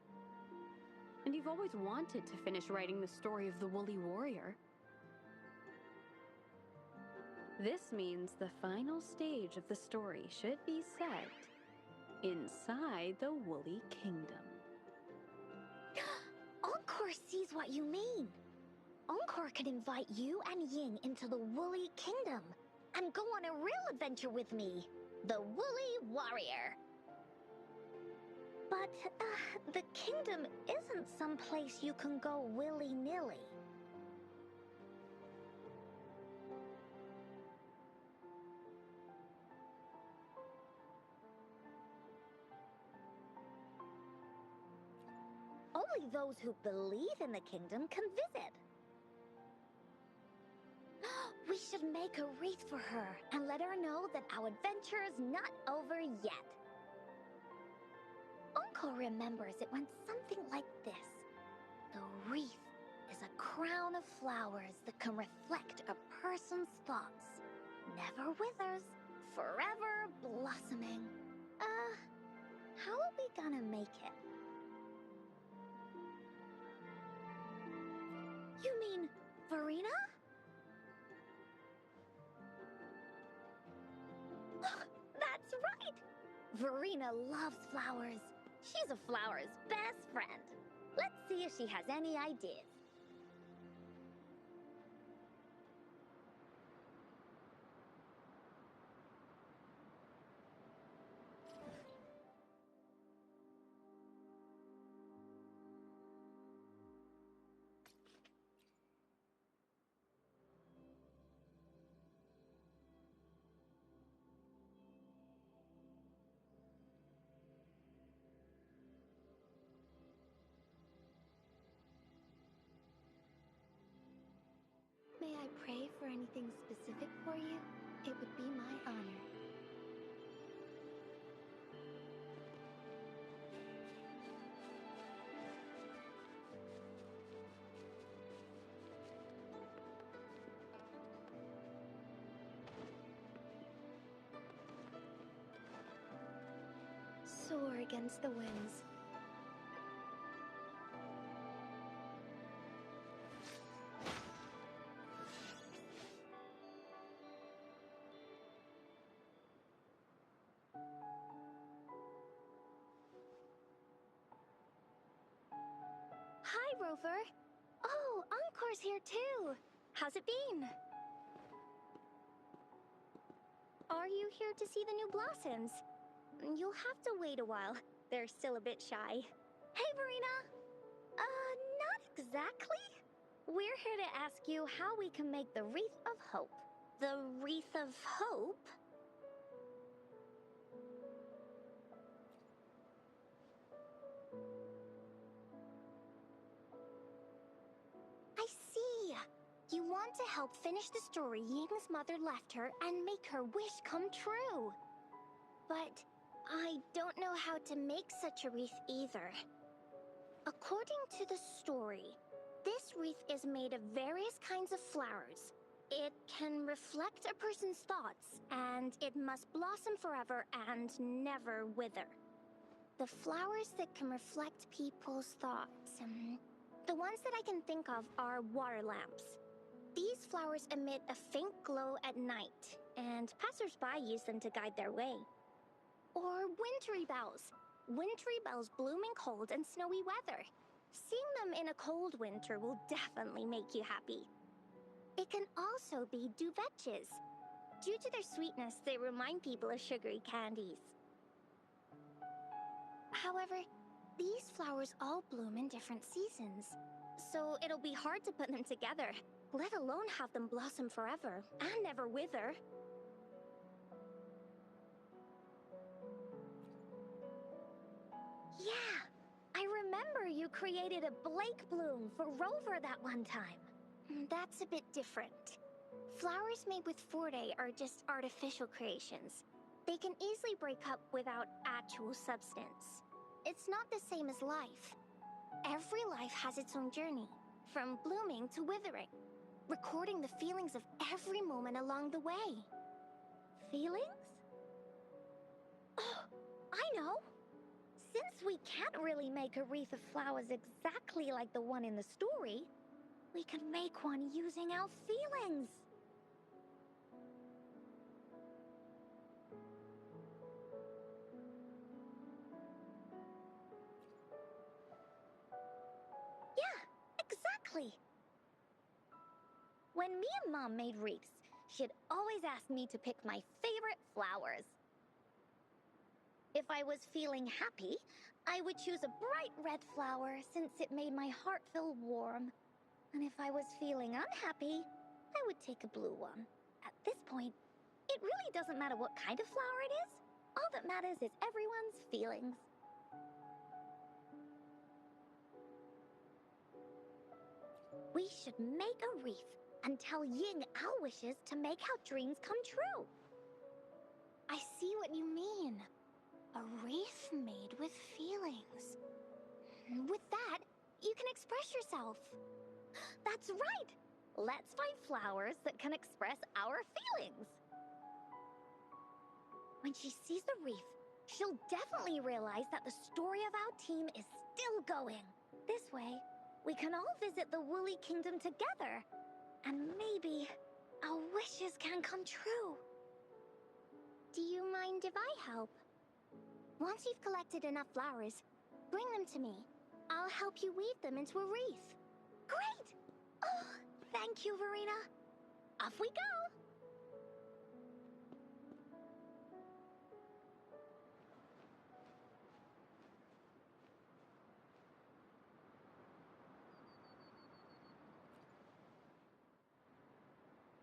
S4: And you've always wanted to finish writing the story of the Woolly Warrior. This means the final stage of the story should be set inside the Woolly Kingdom.
S3: Encore sees what you mean. Encore can invite you and Ying into the Woolly Kingdom and go on a real adventure with me, the Woolly Warrior. But the kingdom isn't some place you can go willy-nilly. Only those who believe in the kingdom can visit. We should make a wreath for her and let her know that our adventure is not over yet. Encore remembers it went something like this. The wreath is a crown of flowers that can reflect a person's thoughts. Never withers, forever blossoming. How are we gonna make it? You mean Verena? That's right! Verena loves flowers. She's a flower's best friend. Let's see if she has any ideas. May I pray for anything specific for you? It would be my honor. Soar against the winds. Hi, Rover. Oh, Encore's here too. How's it been? Are you here to see the new blossoms? You'll have to wait a while. They're still a bit shy. Hey, Verena! Not exactly. We're here to ask you how we can make the Wreath of Hope. The Wreath of Hope? I see. You want to help finish the story Ying's mother left her and make her wish come true. But I don't know how to make such a wreath either. According to the story, this wreath is made of various kinds of flowers. It can reflect a person's thoughts, and it must blossom forever and never wither. The flowers that can reflect people's thoughts, the ones that I can think of are water lamps. These flowers emit a faint glow at night, and passers-by use them to guide their way. Or wintry bells. Wintry bells bloom in cold and snowy weather. Seeing them in a cold winter will definitely make you happy. It can also be duvetches. Due to their sweetness, they remind people of sugary candies. However, these flowers all bloom in different seasons, so it'll be hard to put them together, let alone have them blossom forever and never wither. Yeah, I remember you created a Blake bloom for Rover that one time. That's a bit different. Flowers made with Forte are just artificial creations. They can easily break up without actual substance. It's not the same as life. Every life has its own journey, from blooming to withering, recording the feelings of every moment along the way. Feelings? Oh, I know! Since we can't really make a wreath of flowers exactly like the one in the story, we could make one using our feelings. Yeah, exactly. When me and Mom made wreaths, she'd always ask me to pick my favorite flowers. If I was feeling happy, I would choose a bright red flower since it made my heart feel warm. And if I was feeling unhappy, I would take a blue one. At this point, it really doesn't matter what kind of flower it is. All that matters is everyone's feelings. We should make a wreath and tell Ying our wishes to make our dreams come true. I see what you mean. A wreath made with feelings. With that, you can express yourself. That's right! Let's find flowers that can express our feelings. When she sees the wreath,
S2: she'll definitely realize that the story of our team is still going. This way, we can all visit the Woolly Kingdom together. And maybe our wishes can come true.
S3: Do you mind if I help? Once you've collected enough flowers, bring them to me. I'll help you weave them into a wreath.
S2: Great! Oh, thank you, Verena. Off we go!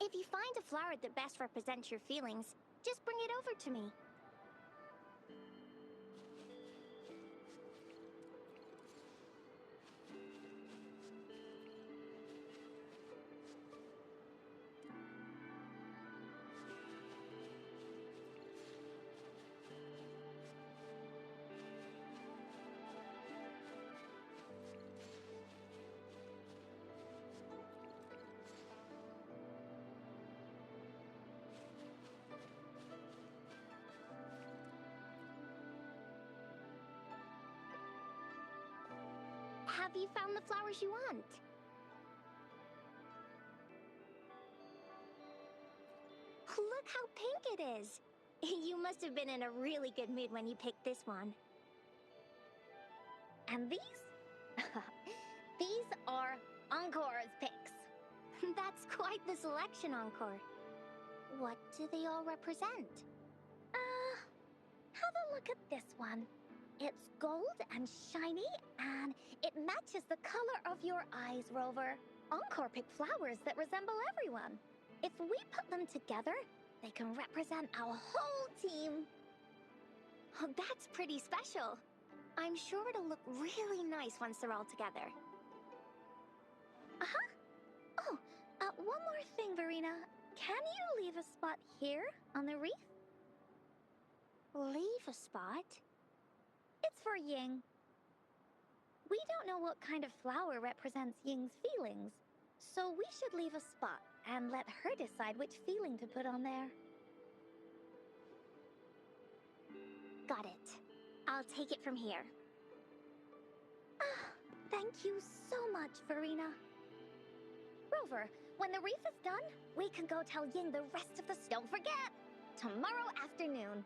S3: If you find a flower that best represents your feelings, just bring it over to me. Have you found the flowers you want? Look how pink it is! You must have been in a really good mood when you picked this one.
S2: And these? These are Encore's picks.
S3: That's quite the selection, Encore. What do they all represent?
S2: Have a look at this one. It's gold and shiny, and it matches the color of your eyes, Rover. Encore picked flowers that resemble everyone. If we put them together, they can represent our whole team.
S3: Oh, that's pretty special. I'm sure it'll look really nice once they're all together.
S2: Oh, one more thing, Verena. Can you leave a spot here on the wreath?
S3: Leave a spot?
S2: It's for Ying. We don't know what kind of flower represents Ying's feelings, so we should leave a spot and let her decide which feeling to put on there.
S3: Got it. I'll take it from here.
S2: Thank you so much, Verena. Rover, when the wreath is done, we can go tell Ying the rest of the... Don't forget! Tomorrow afternoon.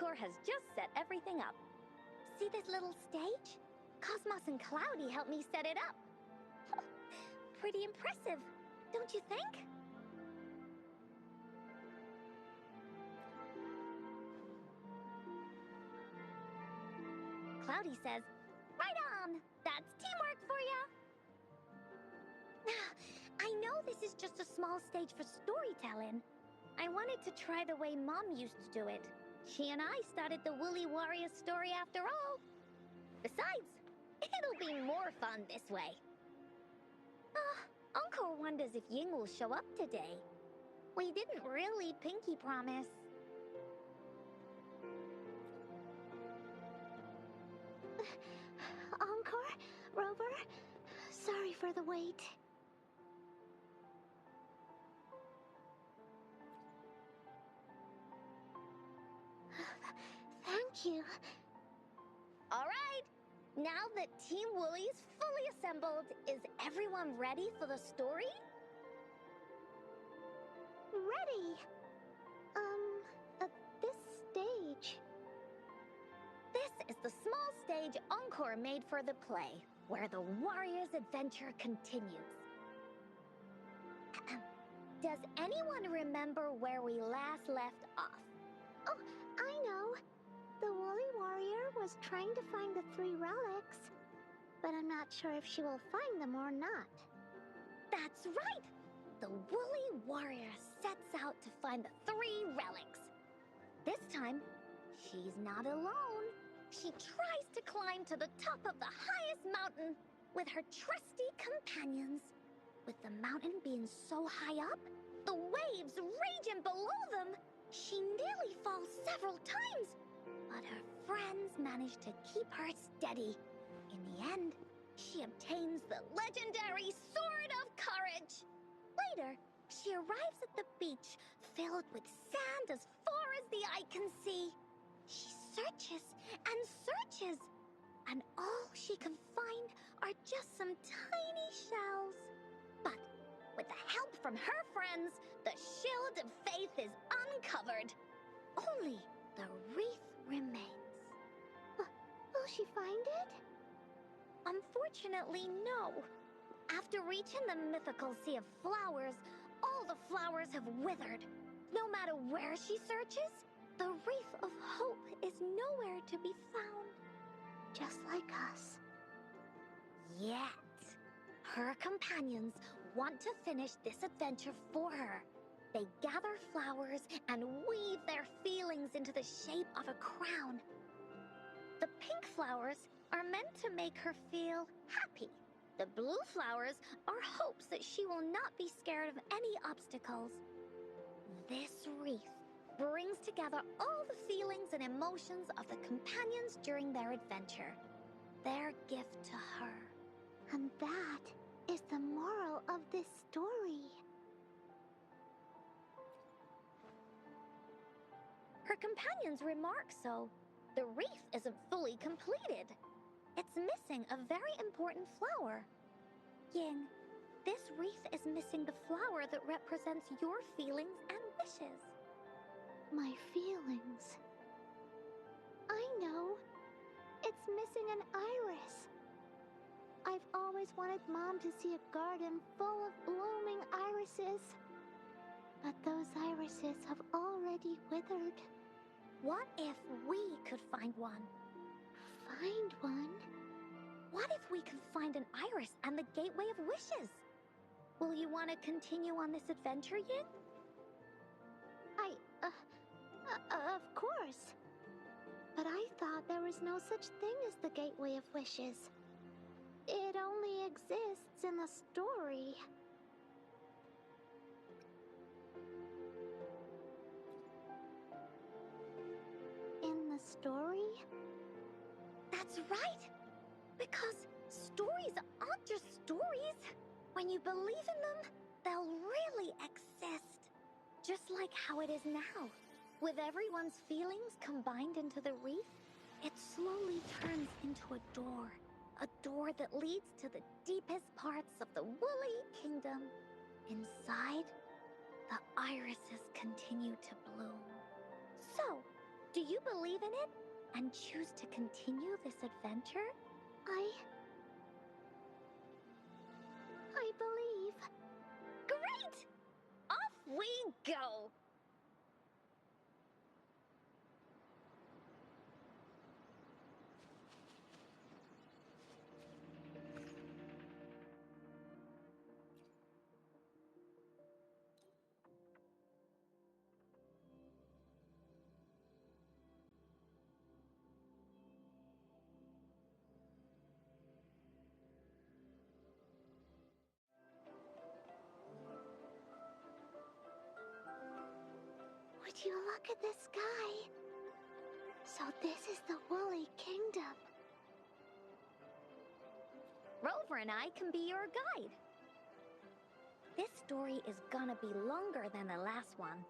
S2: Encore has just set everything up.
S3: See this little stage? Cosmos and Cloudy helped me set it up. Pretty impressive, don't you think? Cloudy says, right on! That's teamwork for ya! I know this is just a small stage for storytelling. I wanted to try the way Mom used to do it. She and I started the Woolly Warrior story after all. Besides, it'll be more fun this way. Encore wonders if Ying will show up today. We didn't really pinky promise. Encore, Rover, sorry for the wait. Thank you. All right. Now that Team Woolly is fully assembled, is everyone ready for the story? Ready. At this stage. This is the small stage Encore made for the play, where the warrior's adventure continues. Does anyone remember where we last left off? Oh, I know. The Woolly Warrior was trying to find the 3 relics, but I'm not sure if she will find them or not. That's right! The Woolly Warrior sets out to find the 3 relics. This time, she's not alone. She tries to climb to the top of the highest mountain with her trusty companions. With the mountain being so high up, the waves raging below them, she nearly falls several times. But her friends manage to keep her steady. In the end, she obtains the legendary Sword of Courage. Later, she arrives at the beach filled with sand as far as the eye can see. She searches and searches, and all she can find are just some tiny shells. But with the help from her friends, the Shield of Faith is uncovered. Only the wreath remains. Will she find it? Unfortunately, no. After reaching the mythical Sea of Flowers, all the flowers have withered. No matter where she searches, the Wreath of Hope is nowhere to be found. Just like us. Yet, her companions want to finish this adventure for her. They gather flowers and weave their feelings into the shape of a crown. The pink flowers are meant to make her feel happy. The blue flowers are hopes that she will not be scared of any obstacles. This wreath brings together all the feelings and emotions of the companions during their adventure. Their gift to her. And that is the moral of this story. Her companions remark so. The wreath isn't fully completed. It's missing a very important flower. Ying, this wreath is missing the flower that represents your feelings and wishes. My feelings? I know. It's missing an iris. I've always wanted Mom to see a garden full of blooming irises. But those irises have already withered. What if we could find one? Find one? What if we could find an iris and the Gateway of Wishes? Will you want to continue on this adventure, Ying? Of course. But I thought there was no such thing as the Gateway of Wishes. It only exists in the story. In the story? That's right! Because stories aren't just stories. When you believe in them, they'll really exist. Just like how it is now. With everyone's feelings combined into the wreath, it slowly turns into a door. A door that leads to the deepest parts of the Woolly Kingdom. Inside, the irises continue to bloom. So,
S2: Do you believe in it and choose to continue this adventure?
S3: I believe.
S2: Great! Off we go!
S3: Would you look at the sky? So this is the Woolly Kingdom.
S2: Rover and I can be your guide. This story is gonna be longer than the last one.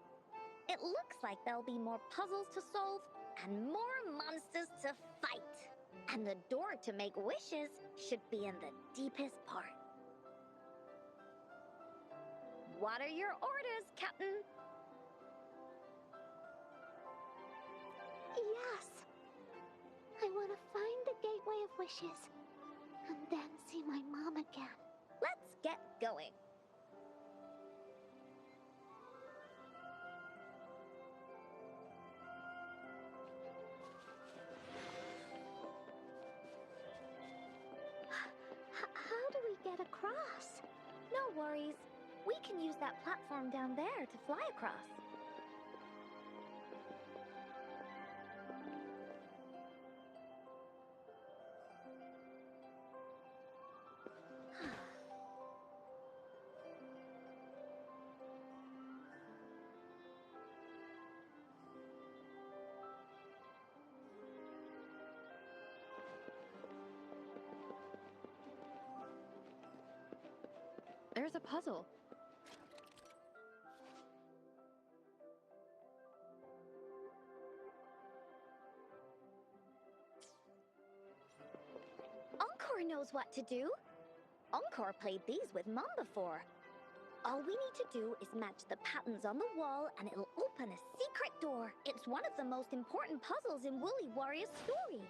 S2: It looks like there'll be more puzzles to solve and more monsters to fight. And the door to make wishes should be in the deepest part. What are your orders, Captain?
S3: Yes. I want to find the Gateway of Wishes and then see my mom again.
S2: Let's get going.
S3: How do we get across?
S2: No worries. We can use that platform down there to fly across.
S4: There's a puzzle.
S2: Encore knows what to do. Encore played these with Mom before. All we need to do is match the patterns on the wall and it'll open a secret door. It's one of the most important puzzles in Woolly Warrior's story.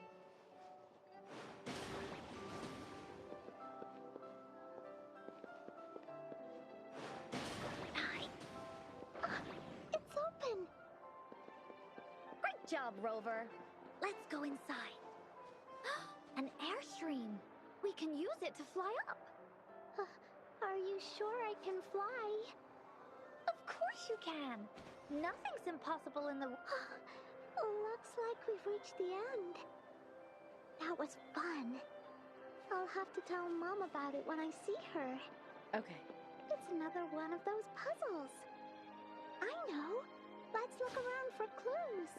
S3: It's open.
S2: Great job, Rover. Let's go inside. An airstream. We can use it to fly up.
S3: Are you sure I can fly?
S2: Of course you can. Nothing's impossible in the...
S3: Looks like we've reached the end. That was fun. I'll have to tell Mom about it when I see her.
S4: Okay.
S3: It's another one of those puzzles. I know. Let's look around for clues.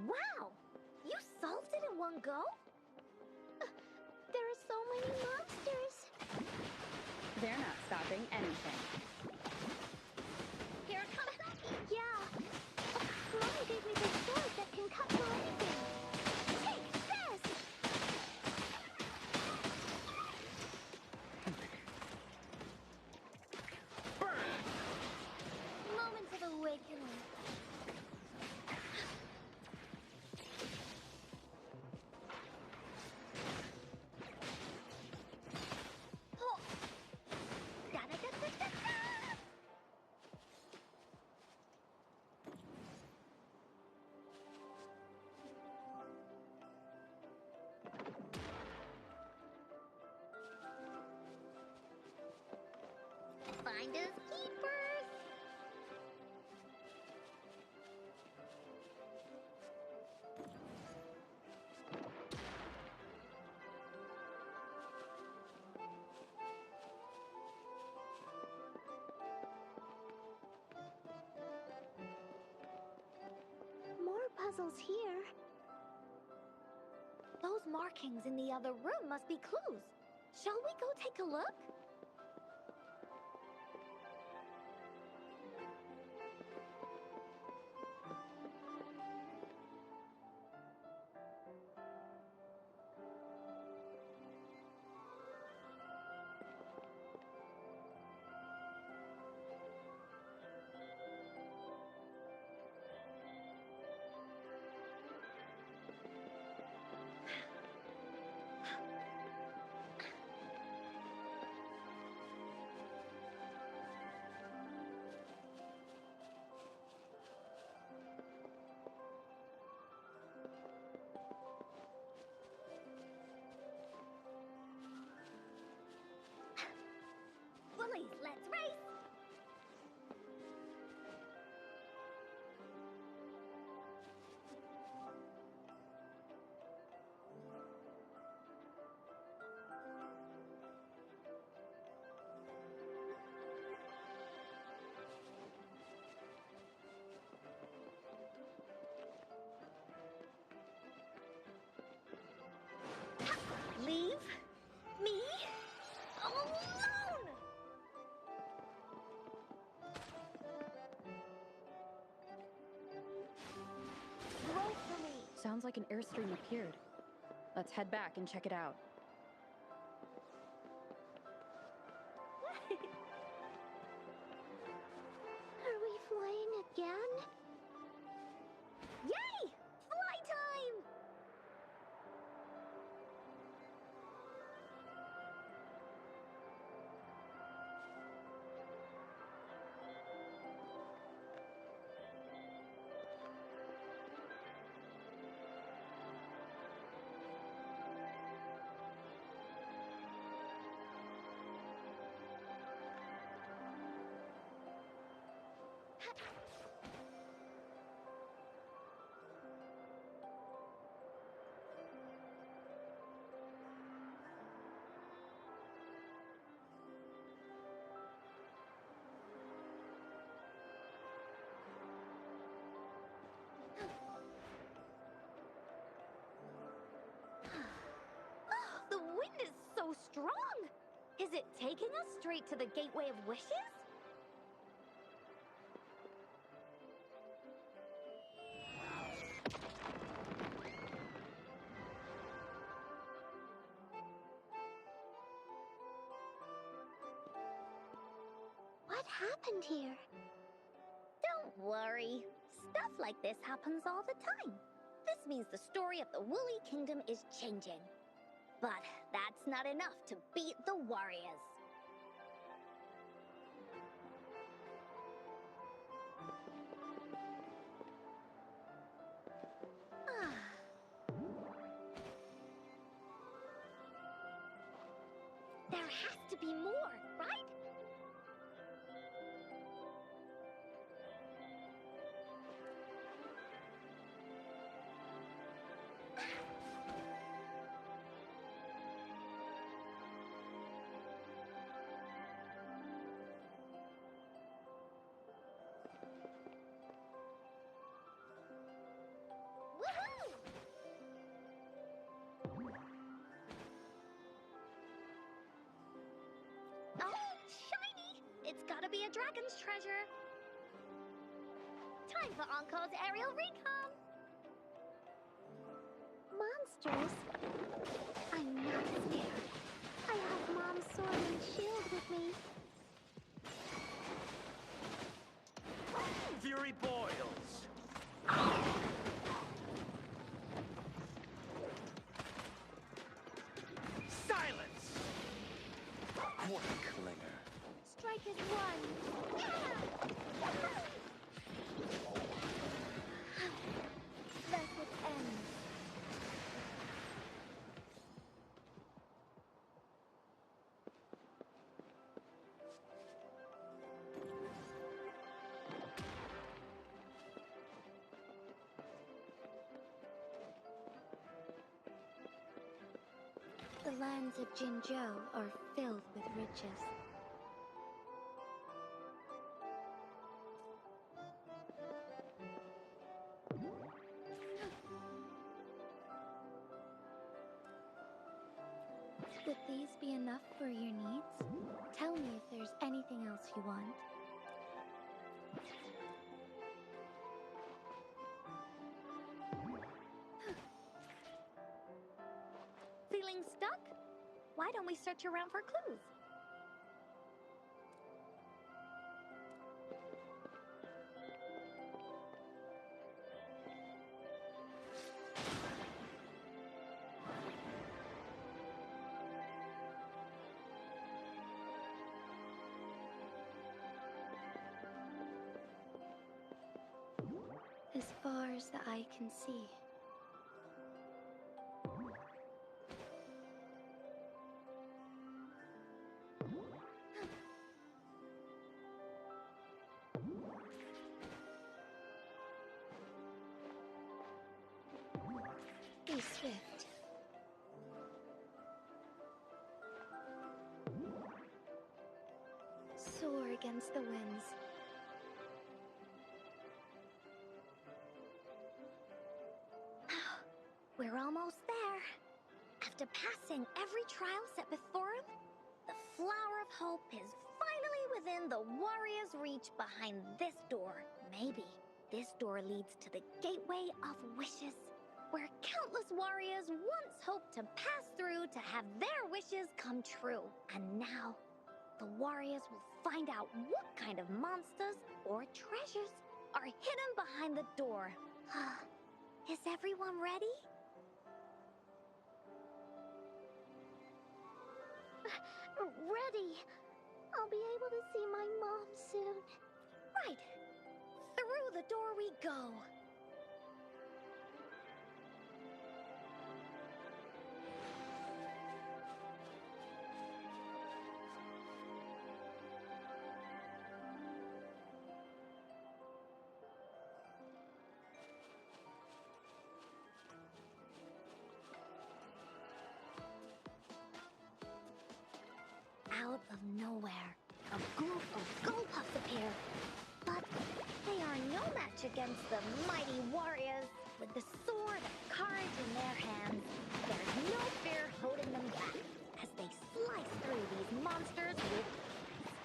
S2: Wow! You solved it in one go?
S3: There are so many monsters.
S4: They're not stopping anything.
S2: Here it comes.
S3: Yeah. Mom gave me this sword that can cut through anything. Take this!
S2: Moment of awakening. Oh. Da-da-da-da-da-da. Finders keepers.
S3: More puzzles here.
S2: Those markings in the other room must be clues. Shall we go take a look?
S4: Sounds like an airstream appeared. Let's head back and check it out.
S3: Are we flying again?
S2: Yay! Fly time! The wind is so strong! Is it taking us straight to the Gateway of Wishes?
S3: What happened here?
S2: Don't worry. Stuff like this happens all the time. This means the story of the Woolly Kingdom is changing. But that's not enough to beat the warriors.
S3: There has to be more, right?
S2: Woohoo! Oh, shiny! It's gotta be a dragon's treasure. Time for Encore's aerial recon.
S3: Monsters? I'm not scared. I have Mom's sword and shield with me.
S5: Fury boils! Silence! What a clinger.
S3: Strike is one. Thus it ends. The lands of Jinzhou are filled with riches. Would these be enough for your needs? Tell me if there's anything else you want.
S2: Feeling stuck? Why don't we search around for clues?
S3: As far as the eye can see. Be swift. Soar against the winds.
S2: We're almost there. After passing every trial set before him, the Flower of Hope is finally within the warrior's reach behind this door. Maybe this door leads to the Gateway of Wishes. where countless warriors once hoped to pass through to have their wishes come true. And now, the warriors will find out what kind of monsters or treasures are hidden behind the door.
S3: Is everyone ready? Ready. I'll be able to see my mom soon.
S2: Right. Through the door we go.
S3: Out of nowhere, a group of Gullpuffs appear. But
S2: They are no match against the mighty warriors. With the sword of courage in their hands, there's no fear holding them back as they slice through these monsters with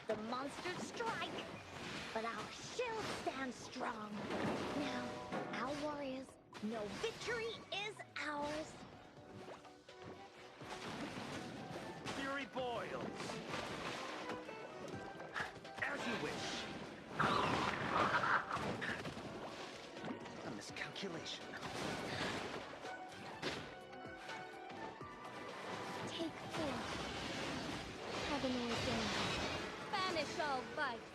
S2: the monsters strike. But our shield stands strong. Now, our warriors know victory is ours.
S5: Fury boils. As you wish. A miscalculation.
S2: Take 4. Heaven ordained. Banish all vice.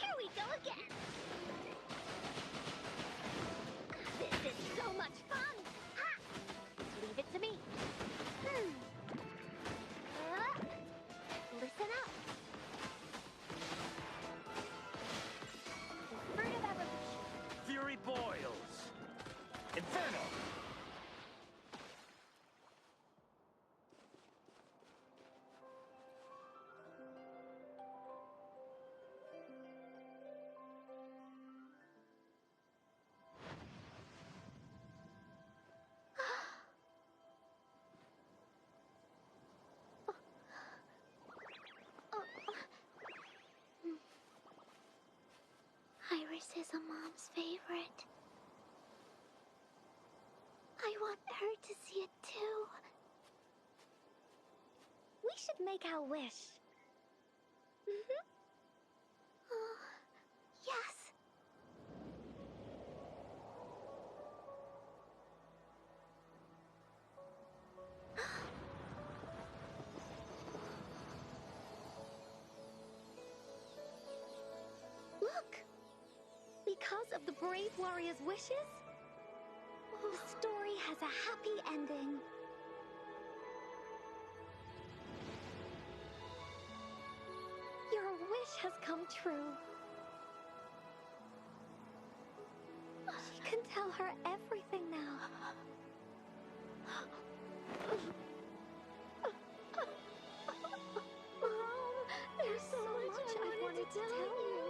S2: Here we go again. This is so much fun. Ha! Leave it to me. Listen up. The fruit of evolution.
S5: Fury boils. Inferno.
S3: Iris is a mom's favorite. I want her to see it too.
S2: We should make our wish.
S3: Oh, yes.
S2: Look! Because of the brave warrior's wishes, the story has a happy ending. Your wish has come true. She can tell her everything now. Mom, there's so much I wanted to tell you.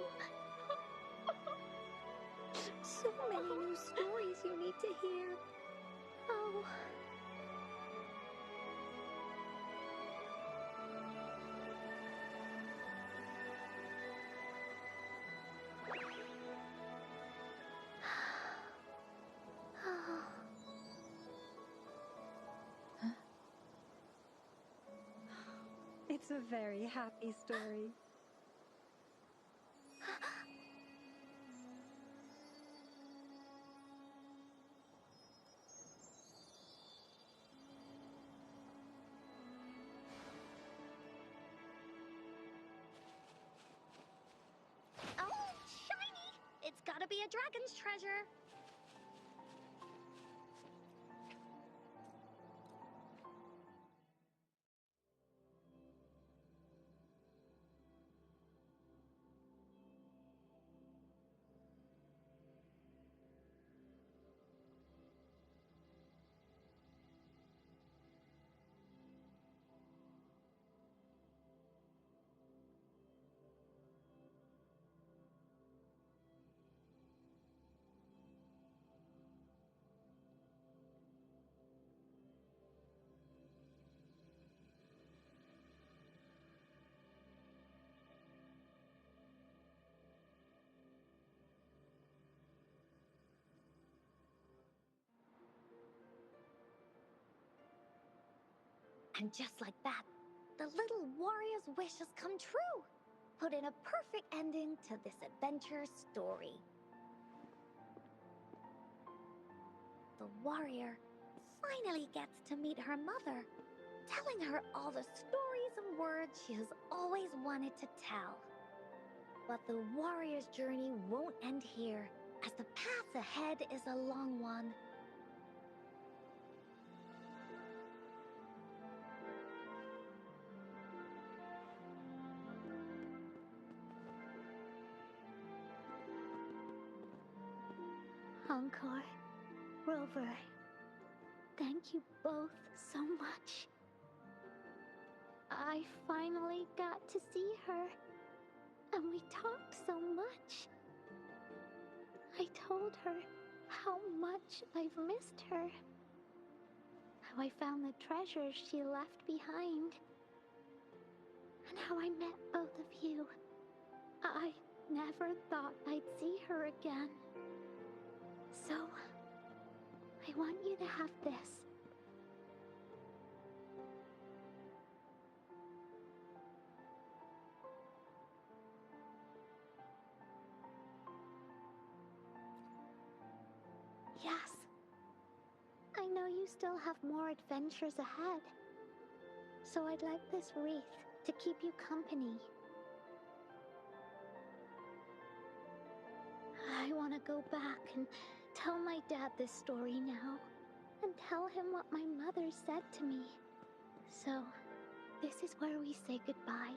S2: So many new stories you need to hear. Oh.
S4: It's a very happy story.
S2: Oh, shiny! It's gotta be a dragon's treasure.
S3: And just like that, the little warrior's wish has come true, putting a perfect ending to this adventure story. The warrior finally gets to meet her mother, telling her all the stories and words she has always wanted to tell. But the warrior's journey won't end here, as the path ahead is a long one.
S2: Encore, Rover, thank you both so much. I finally got to see her, and we talked so much. I told her how much I've missed her, how I found the treasures she left behind, and how I met both of you. I never thought I'd see her again. So, I want you to have this. Yes. I know you still have more adventures ahead. So I'd like this wreath to keep you company. I want to go back and tell my dad this story now, and tell him what my mother said to me. So, this is where we say goodbye.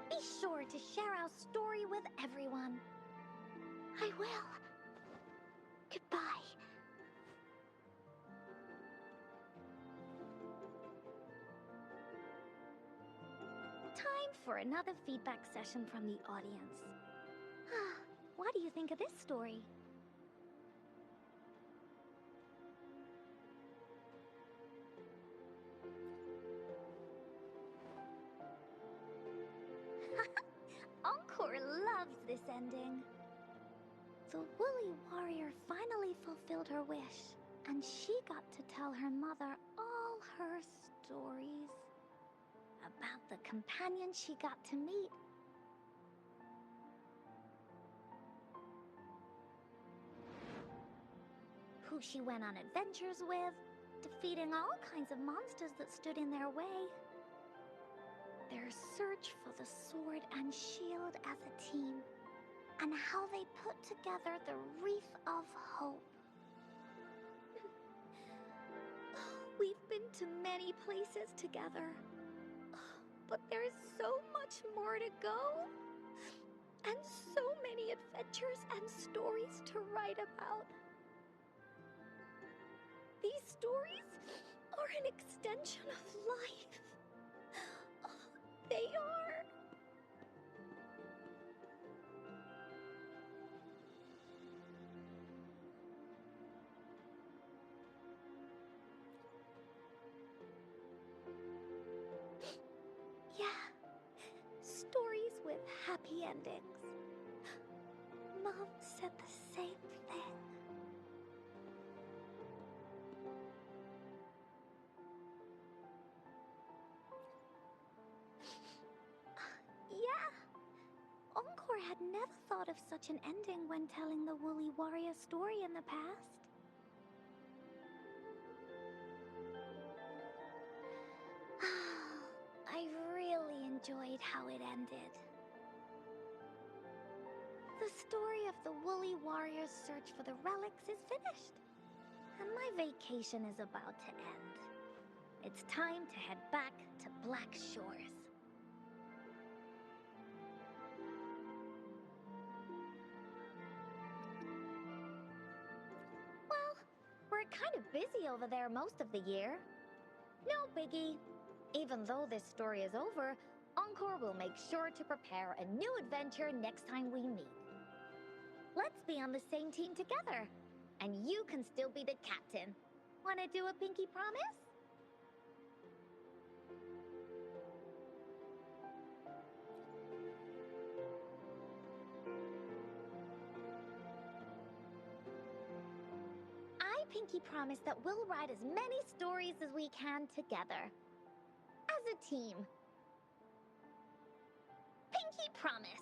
S3: Be sure to share our story with everyone.
S2: I will. Goodbye.
S3: Time for another feedback session from the audience. What do you think of this story? Encore loves this ending. The woolly warrior finally fulfilled her wish, and she got to tell her mother all her stories about the companion she got to meet. Who she went on adventures with, defeating all kinds of monsters that stood in their way. Their search for the sword and shield as a team, and how they put together the Wreath of Hope. We've been to many places together, but there's so much more to go, and so many adventures and stories to write about. These stories are an extension of life. They are. Yeah, stories with happy endings. Mom said the same thing. Yeah, Encore had never thought of such an ending when telling the Woolly Warrior story in the past. I really enjoyed how it ended. The story of the Woolly Warrior's search for the relics is finished, and my vacation is about to end. It's time to head back to Black Shores. Well, we're kind of busy over there most of the year. No biggie. Even though this story is over, Encore will make sure to prepare a new adventure next time we meet. Let's be on the same team together, and you can still be the captain. Wanna do a pinky promise? I pinky Pinky promise that we'll write as many stories as we can together. As a team. Pinky promise.